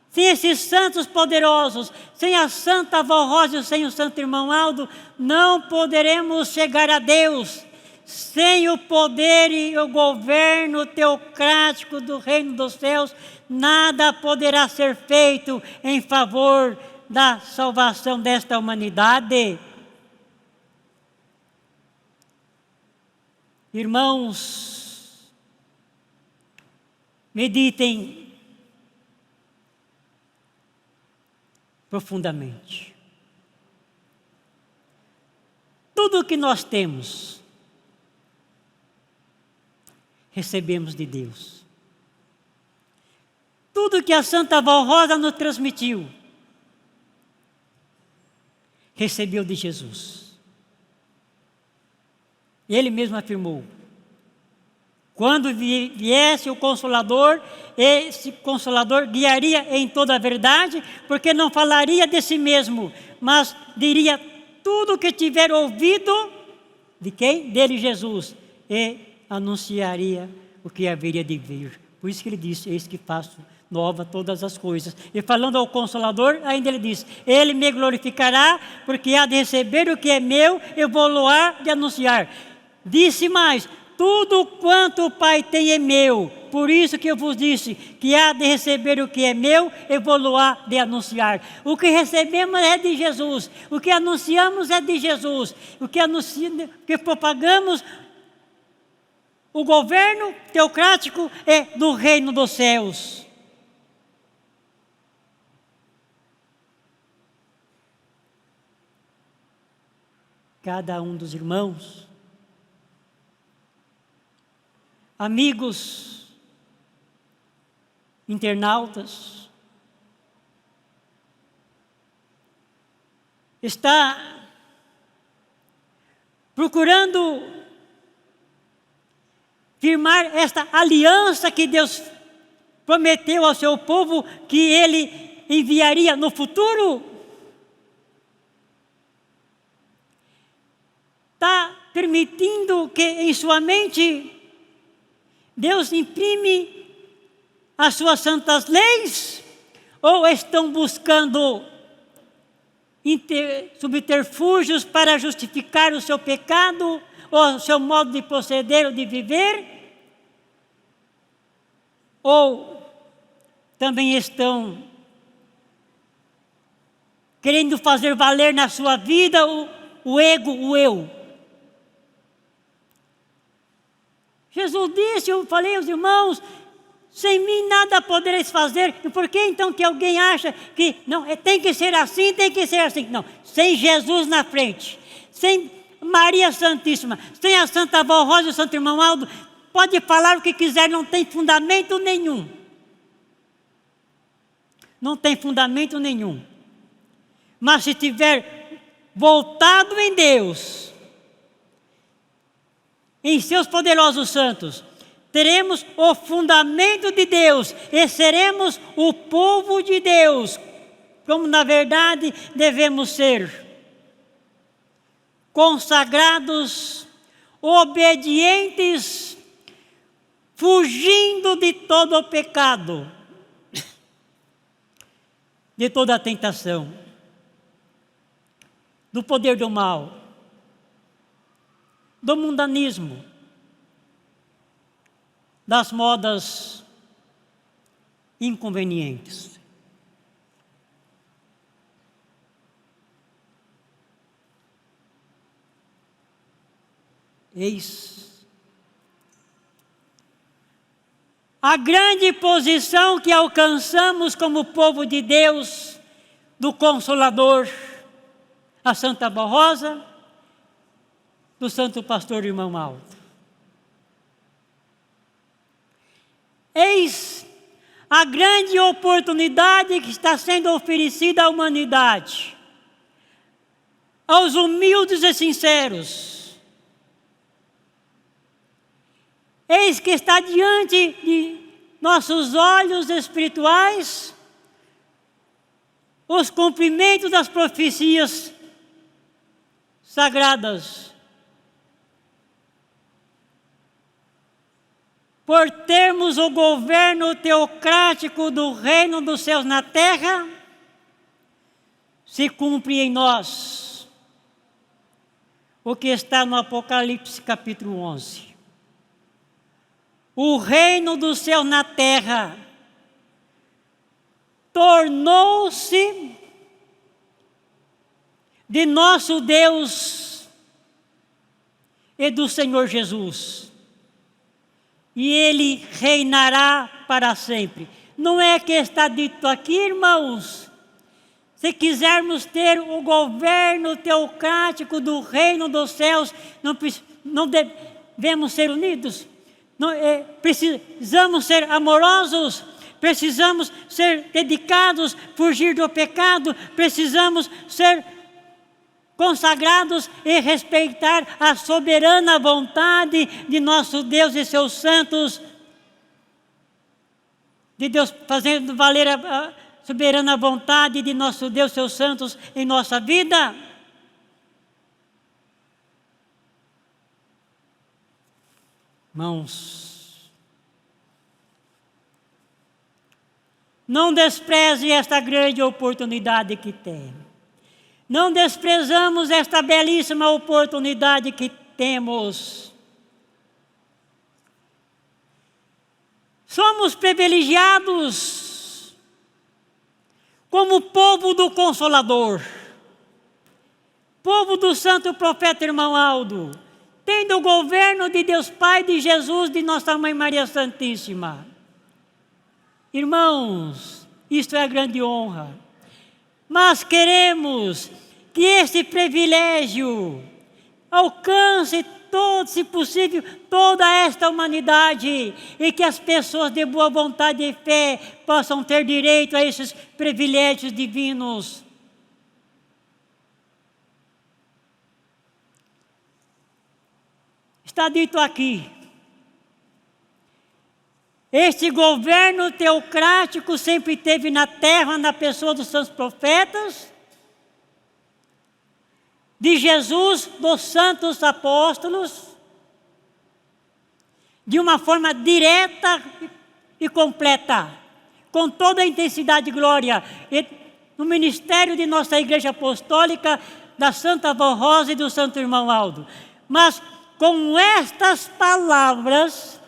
sem esses santos poderosos, sem a Santa Avó Rosa e sem o Santo Irmão Aldo, não poderemos chegar a Deus. Sem o poder e o governo teocrático do reino dos céus, nada poderá ser feito em favor da salvação desta humanidade. Irmãos, meditem profundamente. Tudo o que nós temos, recebemos de Deus. Tudo que a Santa Avó Rosa nos transmitiu, recebeu de Jesus. Ele mesmo afirmou: quando viesse o Consolador, esse Consolador guiaria em toda a verdade, porque não falaria de si mesmo, mas diria tudo o que tiver ouvido de quem? Dele, Jesus, e anunciaria o que haveria de vir. Por isso que ele disse: eis que faço nova todas as coisas. E falando ao Consolador, ainda ele diz: ele me glorificará, porque há de receber o que é meu, eu vou-lo de anunciar. Disse mais: tudo quanto o Pai tem é meu, por isso que eu vos disse que há de receber o que é meu, eu vou-lo de anunciar. O que recebemos é de Jesus, o que anunciamos é de Jesus, o que propagamos, o governo teocrático é do reino dos céus. Cada um dos irmãos, amigos, internautas, está procurando firmar esta aliança que Deus prometeu ao seu povo que Ele enviaria no futuro? Está permitindo que em sua mente Deus imprime as suas santas leis? Ou estão buscando subterfúgios para justificar o seu pecado, ou o seu modo de proceder ou de viver? Ou também estão querendo fazer valer na sua vida o ego, o eu. Jesus disse, eu falei aos irmãos, sem mim nada podereis fazer. E por que então que alguém acha que não, tem que ser assim, tem que ser assim? Não, sem Jesus na frente, sem Maria Santíssima, sem a Santa Avó Rosa e o Santo Irmão Aldo, pode falar o que quiser, não tem fundamento nenhum. Não tem fundamento nenhum. Mas se tiver voltado em Deus, em seus poderosos santos, teremos o fundamento de Deus e seremos o povo de Deus, como na verdade devemos ser. Consagrados, obedientes, fugindo de todo o pecado, de toda a tentação, do poder do mal, do mundanismo, das modas inconvenientes. Eis a grande posição que alcançamos como povo de Deus, do Consolador, a Santa Avó Rosa, do Santo Pastor Irmão Aldo. Eis a grande oportunidade que está sendo oferecida à humanidade, aos humildes e sinceros. Eis que está diante de nossos olhos espirituais os cumprimentos das profecias sagradas. Por termos o governo teocrático do reino dos céus na terra, se cumpre em nós o que está no Apocalipse capítulo 11. O reino do céu na terra tornou-se de nosso Deus e do Senhor Jesus. E Ele reinará para sempre. Não é que está dito aqui, irmãos? Se quisermos ter o governo teocrático do reino dos céus, não devemos ser unidos? Precisamos ser amorosos, precisamos ser dedicados, fugir do pecado, precisamos ser consagrados e respeitar a soberana vontade de nosso Deus e seus santos, de Deus fazendo valer a soberana vontade de nosso Deus e seus santos em nossa vida. Irmãos, não despreze esta grande oportunidade que tem. Não desprezamos esta belíssima oportunidade que temos. Somos privilegiados como povo do Consolador, povo do Santo Profeta Irmão Aldo, tendo o governo de Deus Pai, de Jesus, de Nossa Mãe Maria Santíssima. Irmãos, isto é a grande honra. Mas queremos que esse privilégio alcance todo, se possível, toda esta humanidade e que as pessoas de boa vontade e fé possam ter direito a esses privilégios divinos. Está dito aqui, este governo teocrático sempre teve na terra, na pessoa dos santos profetas, de Jesus, dos santos apóstolos, de uma forma direta e completa, com toda a intensidade e glória, e no ministério de nossa Igreja Apostólica, da Santa Avó Rosa e do Santo Irmão Aldo. Mas com estas palavras,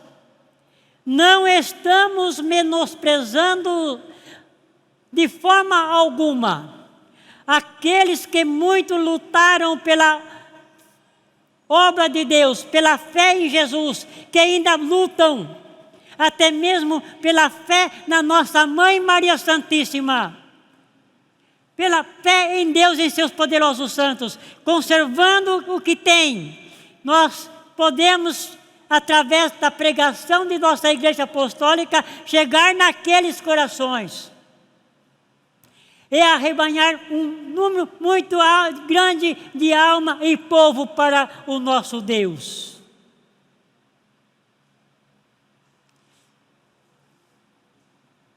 não estamos menosprezando de forma alguma aqueles que muito lutaram pela obra de Deus, pela fé em Jesus, que ainda lutam, até mesmo pela fé na nossa Mãe Maria Santíssima, pela fé em Deus e em seus poderosos santos, conservando o que tem, nós podemos, através da pregação de nossa Igreja Apostólica, chegar naqueles corações e arrebanhar um número muito grande de alma e povo para o nosso Deus.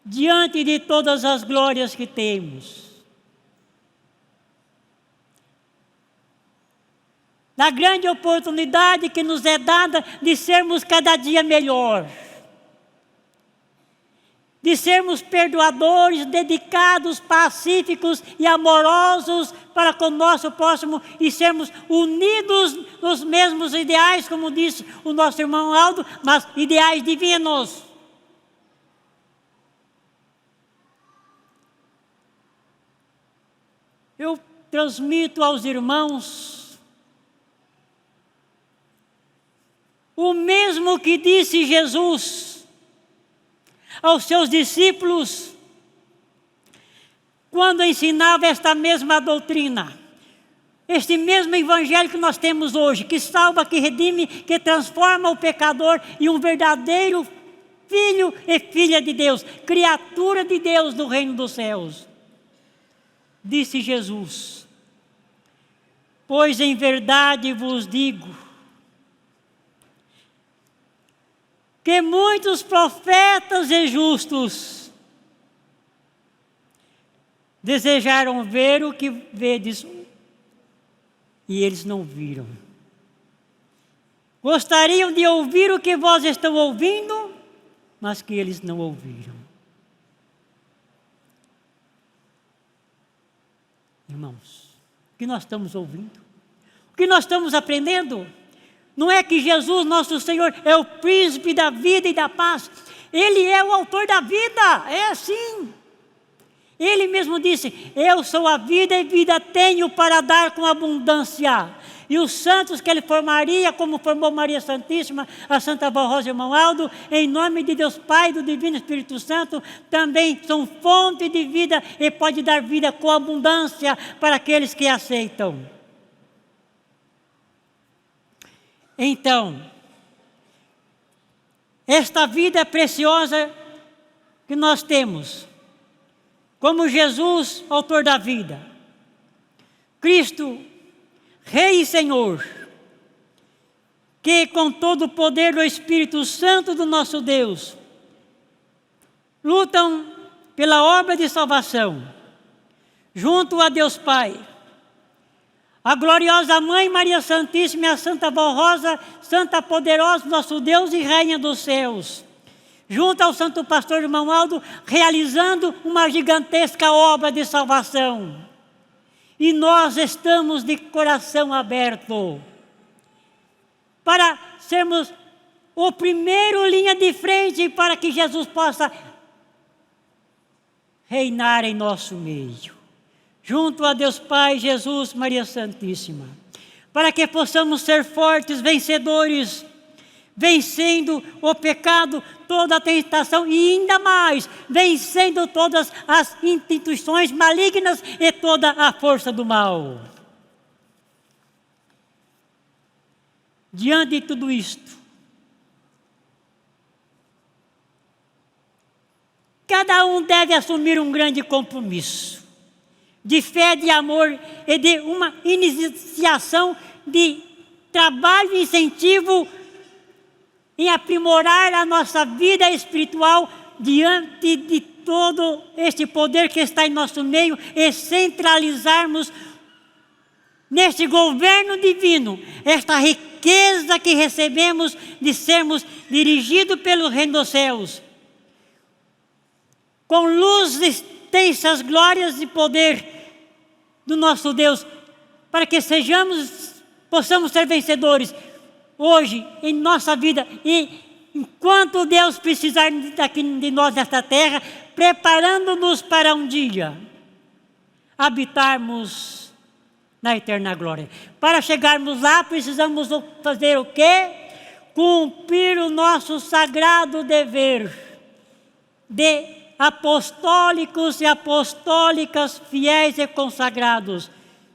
Diante de todas as glórias que temos, da grande oportunidade que nos é dada de sermos cada dia melhor, de sermos perdoadores, dedicados, pacíficos e amorosos para com o nosso próximo e sermos unidos nos mesmos ideais, como disse o nosso irmão Aldo, mas ideais divinos. Eu transmito aos irmãos o mesmo que disse Jesus aos seus discípulos quando ensinava esta mesma doutrina. Este mesmo evangelho que nós temos hoje, que salva, que redime, que transforma o pecador em um verdadeiro filho e filha de Deus, criatura de Deus do reino dos céus. Disse Jesus: pois em verdade vos digo que muitos profetas e justos desejaram ver o que vedes e eles não viram. Gostariam de ouvir o que vós estão ouvindo, mas que eles não ouviram. Irmãos, o que nós estamos ouvindo? O que nós estamos aprendendo? Não é que Jesus, nosso Senhor, é o príncipe da vida e da paz. Ele é o autor da vida, é assim. Ele mesmo disse: eu sou a vida e vida tenho para dar com abundância. E os santos que ele formaria, como formou Maria Santíssima, a Santa Avó Rosa e Irmão Aldo, em nome de Deus Pai, do Divino Espírito Santo, também são fonte de vida e pode dar vida com abundância para aqueles que aceitam. Então, esta vida preciosa que nós temos, como Jesus, autor da vida, Cristo, Rei e Senhor, que com todo o poder do Espírito Santo do nosso Deus, lutam pela obra de salvação, junto a Deus Pai, a gloriosa Mãe Maria Santíssima e a Santa Avó Rosa, Santa Poderosa, nosso Deus e Rainha dos céus, junto ao Santo Pastor Irmão Aldo, realizando uma gigantesca obra de salvação. E nós estamos de coração aberto para sermos o primeiro linha de frente para que Jesus possa reinar em nosso meio, junto a Deus Pai, Jesus, Maria Santíssima, para que possamos ser fortes, vencedores, vencendo o pecado, toda a tentação e ainda mais, vencendo todas as instituições malignas e toda a força do mal. Diante de tudo isto, cada um deve assumir um grande compromisso de fé, de amor e de uma iniciação de trabalho e incentivo em aprimorar a nossa vida espiritual diante de todo este poder que está em nosso meio e centralizarmos neste governo divino esta riqueza que recebemos de sermos dirigidos pelo reino dos céus, com luz, extensas glórias e poder do nosso Deus, para que possamos ser vencedores hoje, em nossa vida, e enquanto Deus precisar de nós nesta terra, preparando-nos para um dia habitarmos na eterna glória. Para chegarmos lá, precisamos fazer o quê? Cumprir o nosso sagrado dever de apostólicos e apostólicas fiéis e consagrados,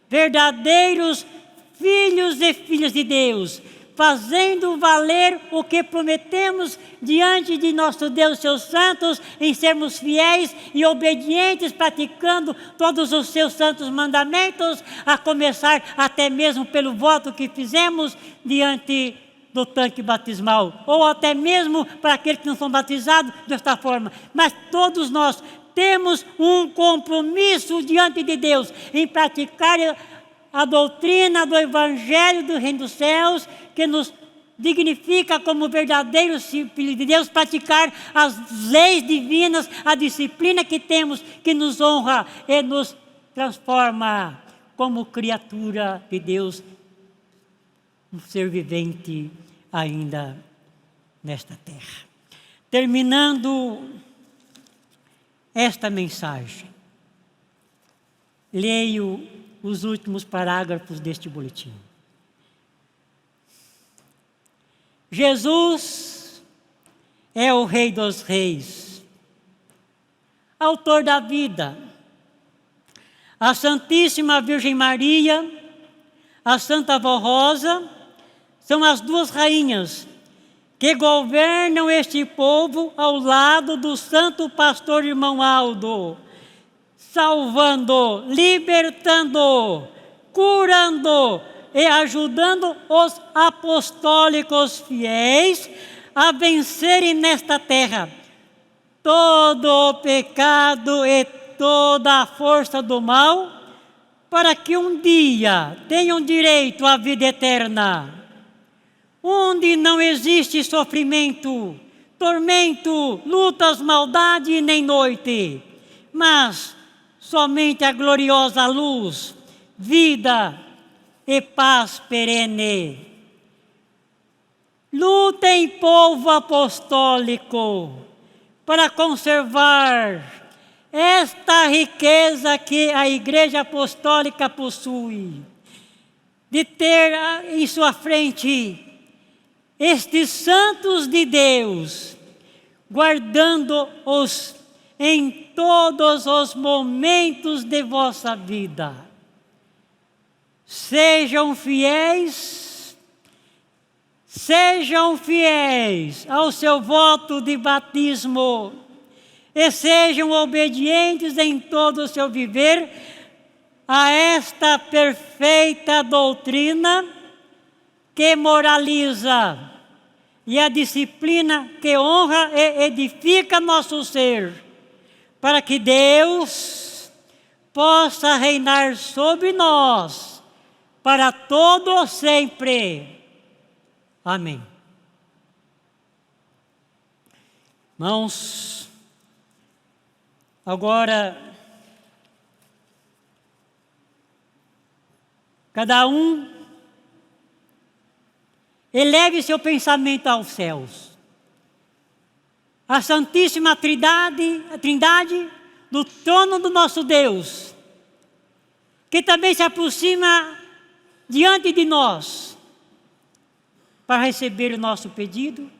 verdadeiros filhos e filhas de Deus, fazendo valer o que prometemos diante de nosso Deus, seus santos, em sermos fiéis e obedientes, praticando todos os seus santos mandamentos, a começar até mesmo pelo voto que fizemos diante do tanque batismal, ou até mesmo para aqueles que não são batizados desta forma. Mas todos nós temos um compromisso diante de Deus em praticar a doutrina do Evangelho do Reino dos Céus, que nos dignifica como verdadeiros filhos de Deus, praticar as leis divinas, a disciplina que temos, que nos honra e nos transforma como criatura de Deus, um ser vivente ainda nesta terra. Terminando esta mensagem, leio os últimos parágrafos deste boletim. Jesus é o Rei dos Reis, autor da vida. A Santíssima Virgem Maria, a Santa Avó Rosa, são as duas rainhas que governam este povo ao lado do Santo Pastor Irmão Aldo, salvando, libertando, curando e ajudando os apostólicos fiéis a vencerem nesta terra todo o pecado e toda a força do mal, para que um dia tenham direito à vida eterna, onde não existe sofrimento, tormento, lutas, maldade nem noite, mas somente a gloriosa luz, vida e paz perene. Lutem, povo apostólico, para conservar esta riqueza que a Igreja Apostólica possui, de ter em sua frente estes santos de Deus, guardando-os em todos os momentos de vossa vida. Sejam fiéis ao seu voto de batismo e sejam obedientes em todo o seu viver a esta perfeita doutrina que moraliza e a disciplina que honra e edifica nosso ser, para que Deus possa reinar sobre nós para todo sempre. Amém. Irmãos, agora cada um eleve seu pensamento aos céus. A Santíssima Trindade, do trono do nosso Deus, que também se aproxima diante de nós para receber o nosso pedido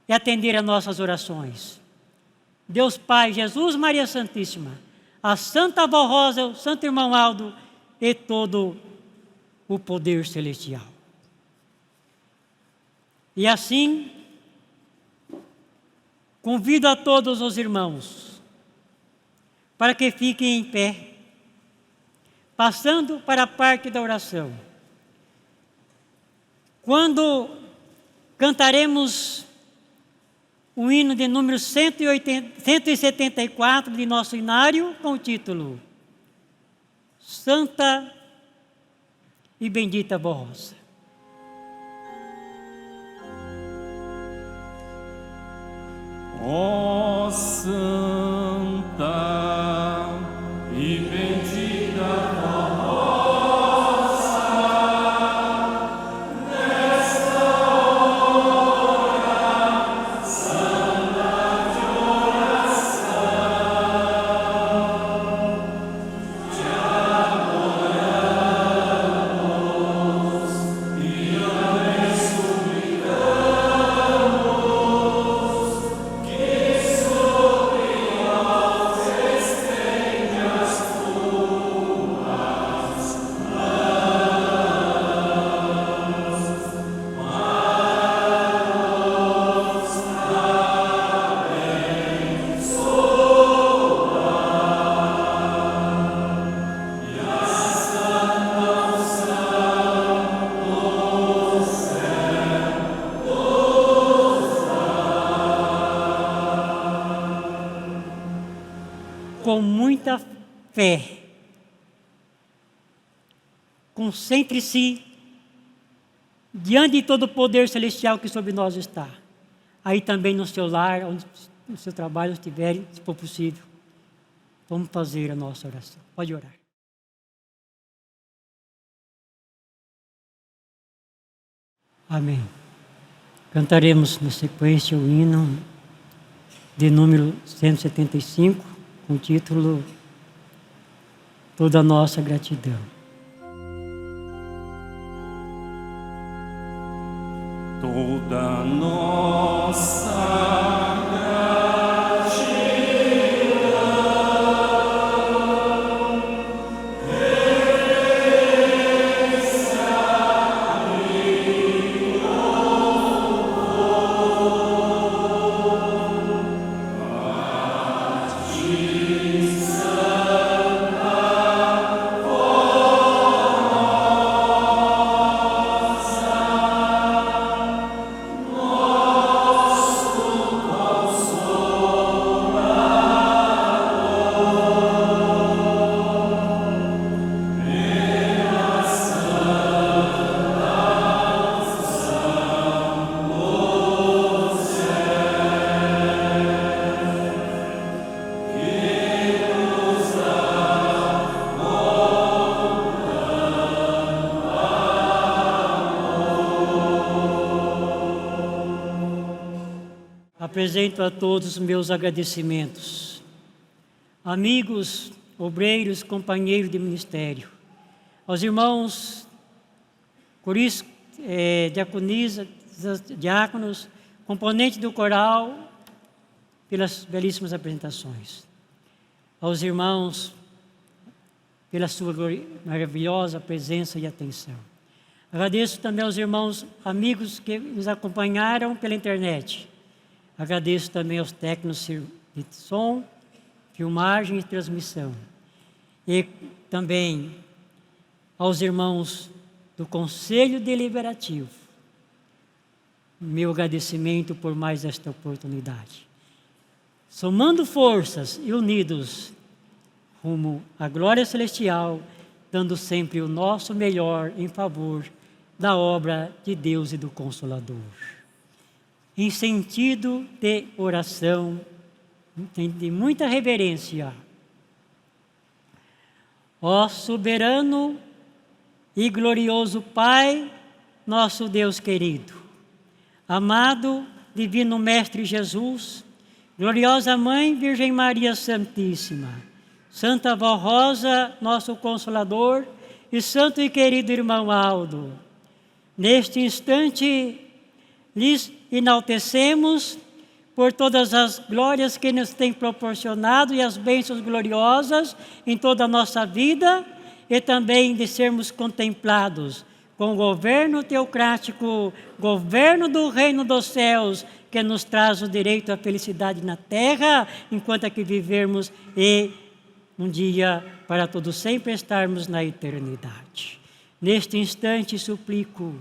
e atender a nossas orações. Deus Pai, Jesus, Maria Santíssima, a Santa Avó Rosa, o Santo Irmão Aldo e todo o poder celestial. E assim, convido a todos os irmãos para que fiquem em pé, passando para a parte da oração. Quando cantaremos o hino de número 174 de nosso inário, com o título Santa e Bendita Avó Rosa. Ó Santa e bendita Avó Rosa, nesta hora santa de oração, com muita fé, concentre-se diante de todo o poder celestial que sobre nós está. Aí também no seu lar, onde no seu trabalho estiver, se for possível, vamos fazer a nossa oração. Pode orar. Amém. Cantaremos na sequência o hino de número 175, com o título Toda a Nossa Gratidão. Toda nossa Apresento a todos os meus agradecimentos. Amigos, obreiros, companheiros de ministério, aos irmãos coristas, diaconisas, diáconos, componentes do coral, pelas belíssimas apresentações. Aos irmãos, pela sua maravilhosa presença e atenção. Agradeço também aos irmãos amigos que nos acompanharam pela internet. Agradeço também aos técnicos de som, filmagem e transmissão. E também aos irmãos do Conselho Deliberativo. Meu agradecimento por mais esta oportunidade. Somando forças e unidos rumo à glória celestial, dando sempre o nosso melhor em favor da obra de Deus e do Consolador. Em sentido de oração, de muita reverência. Ó soberano e glorioso Pai, nosso Deus querido, amado Divino Mestre Jesus, gloriosa Mãe Virgem Maria Santíssima, Santa Vó Rosa, nosso Consolador, e santo e querido irmão Aldo, neste instante lhes enaltecemos por todas as glórias que nos tem proporcionado e as bênçãos gloriosas em toda a nossa vida e também de sermos contemplados com o governo teocrático, governo do reino dos céus, que nos traz o direito à felicidade na terra, enquanto aqui vivermos e um dia para todos sempre estarmos na eternidade. Neste instante suplico,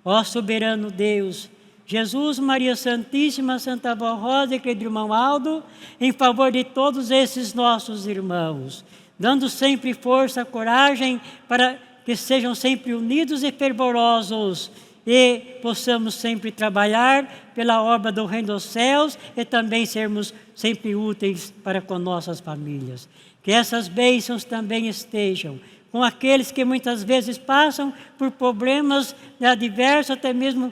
ó soberano Deus, Jesus, Maria Santíssima, Santa Vó Rosa e querido irmão Aldo, em favor de todos esses nossos irmãos, dando sempre força, coragem, para que sejam sempre unidos e fervorosos e possamos sempre trabalhar pela obra do Reino dos Céus e também sermos sempre úteis para com nossas famílias. Que essas bênçãos também estejam com aqueles que muitas vezes passam por problemas adversos, até mesmo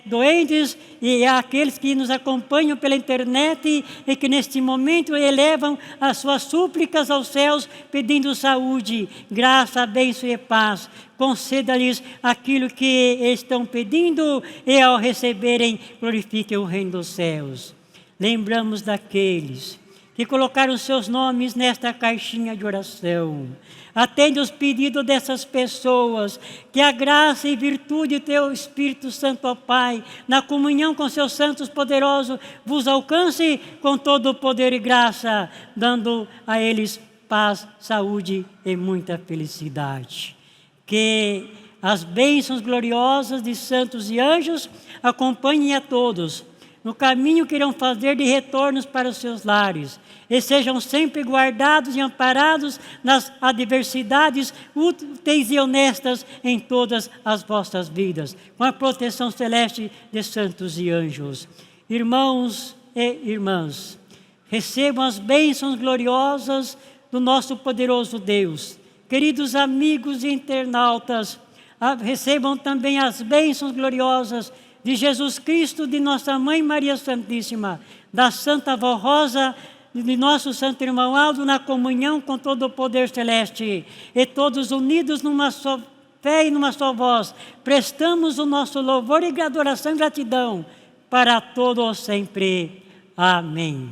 doentes, e aqueles que nos acompanham pela internet e que neste momento elevam as suas súplicas aos céus, pedindo saúde, graça, bênção e paz. Conceda-lhes aquilo que estão pedindo e ao receberem, glorifiquem o reino dos céus. Lembramos daqueles que colocaram seus nomes nesta caixinha de oração. Atende os pedidos dessas pessoas, que a graça e virtude do Teu Espírito Santo, ó Pai, na comunhão com seus santos poderosos, vos alcance com todo o poder e graça, dando a eles paz, saúde e muita felicidade. Que as bênçãos gloriosas de santos e anjos acompanhem a todos, no caminho que irão fazer de retornos para os seus lares, e sejam sempre guardados e amparados nas adversidades úteis e honestas em todas as vossas vidas, com a proteção celeste de santos e anjos. Irmãos e irmãs, recebam as bênçãos gloriosas do nosso poderoso Deus. Queridos amigos e internautas, recebam também as bênçãos gloriosas de Jesus Cristo, de nossa Mãe Maria Santíssima, da Santa Avó Rosa, de nosso Santo Irmão Aldo, na comunhão com todo o poder celeste, e todos unidos numa só fé e numa só voz, prestamos o nosso louvor e adoração e gratidão para todos sempre. Amém.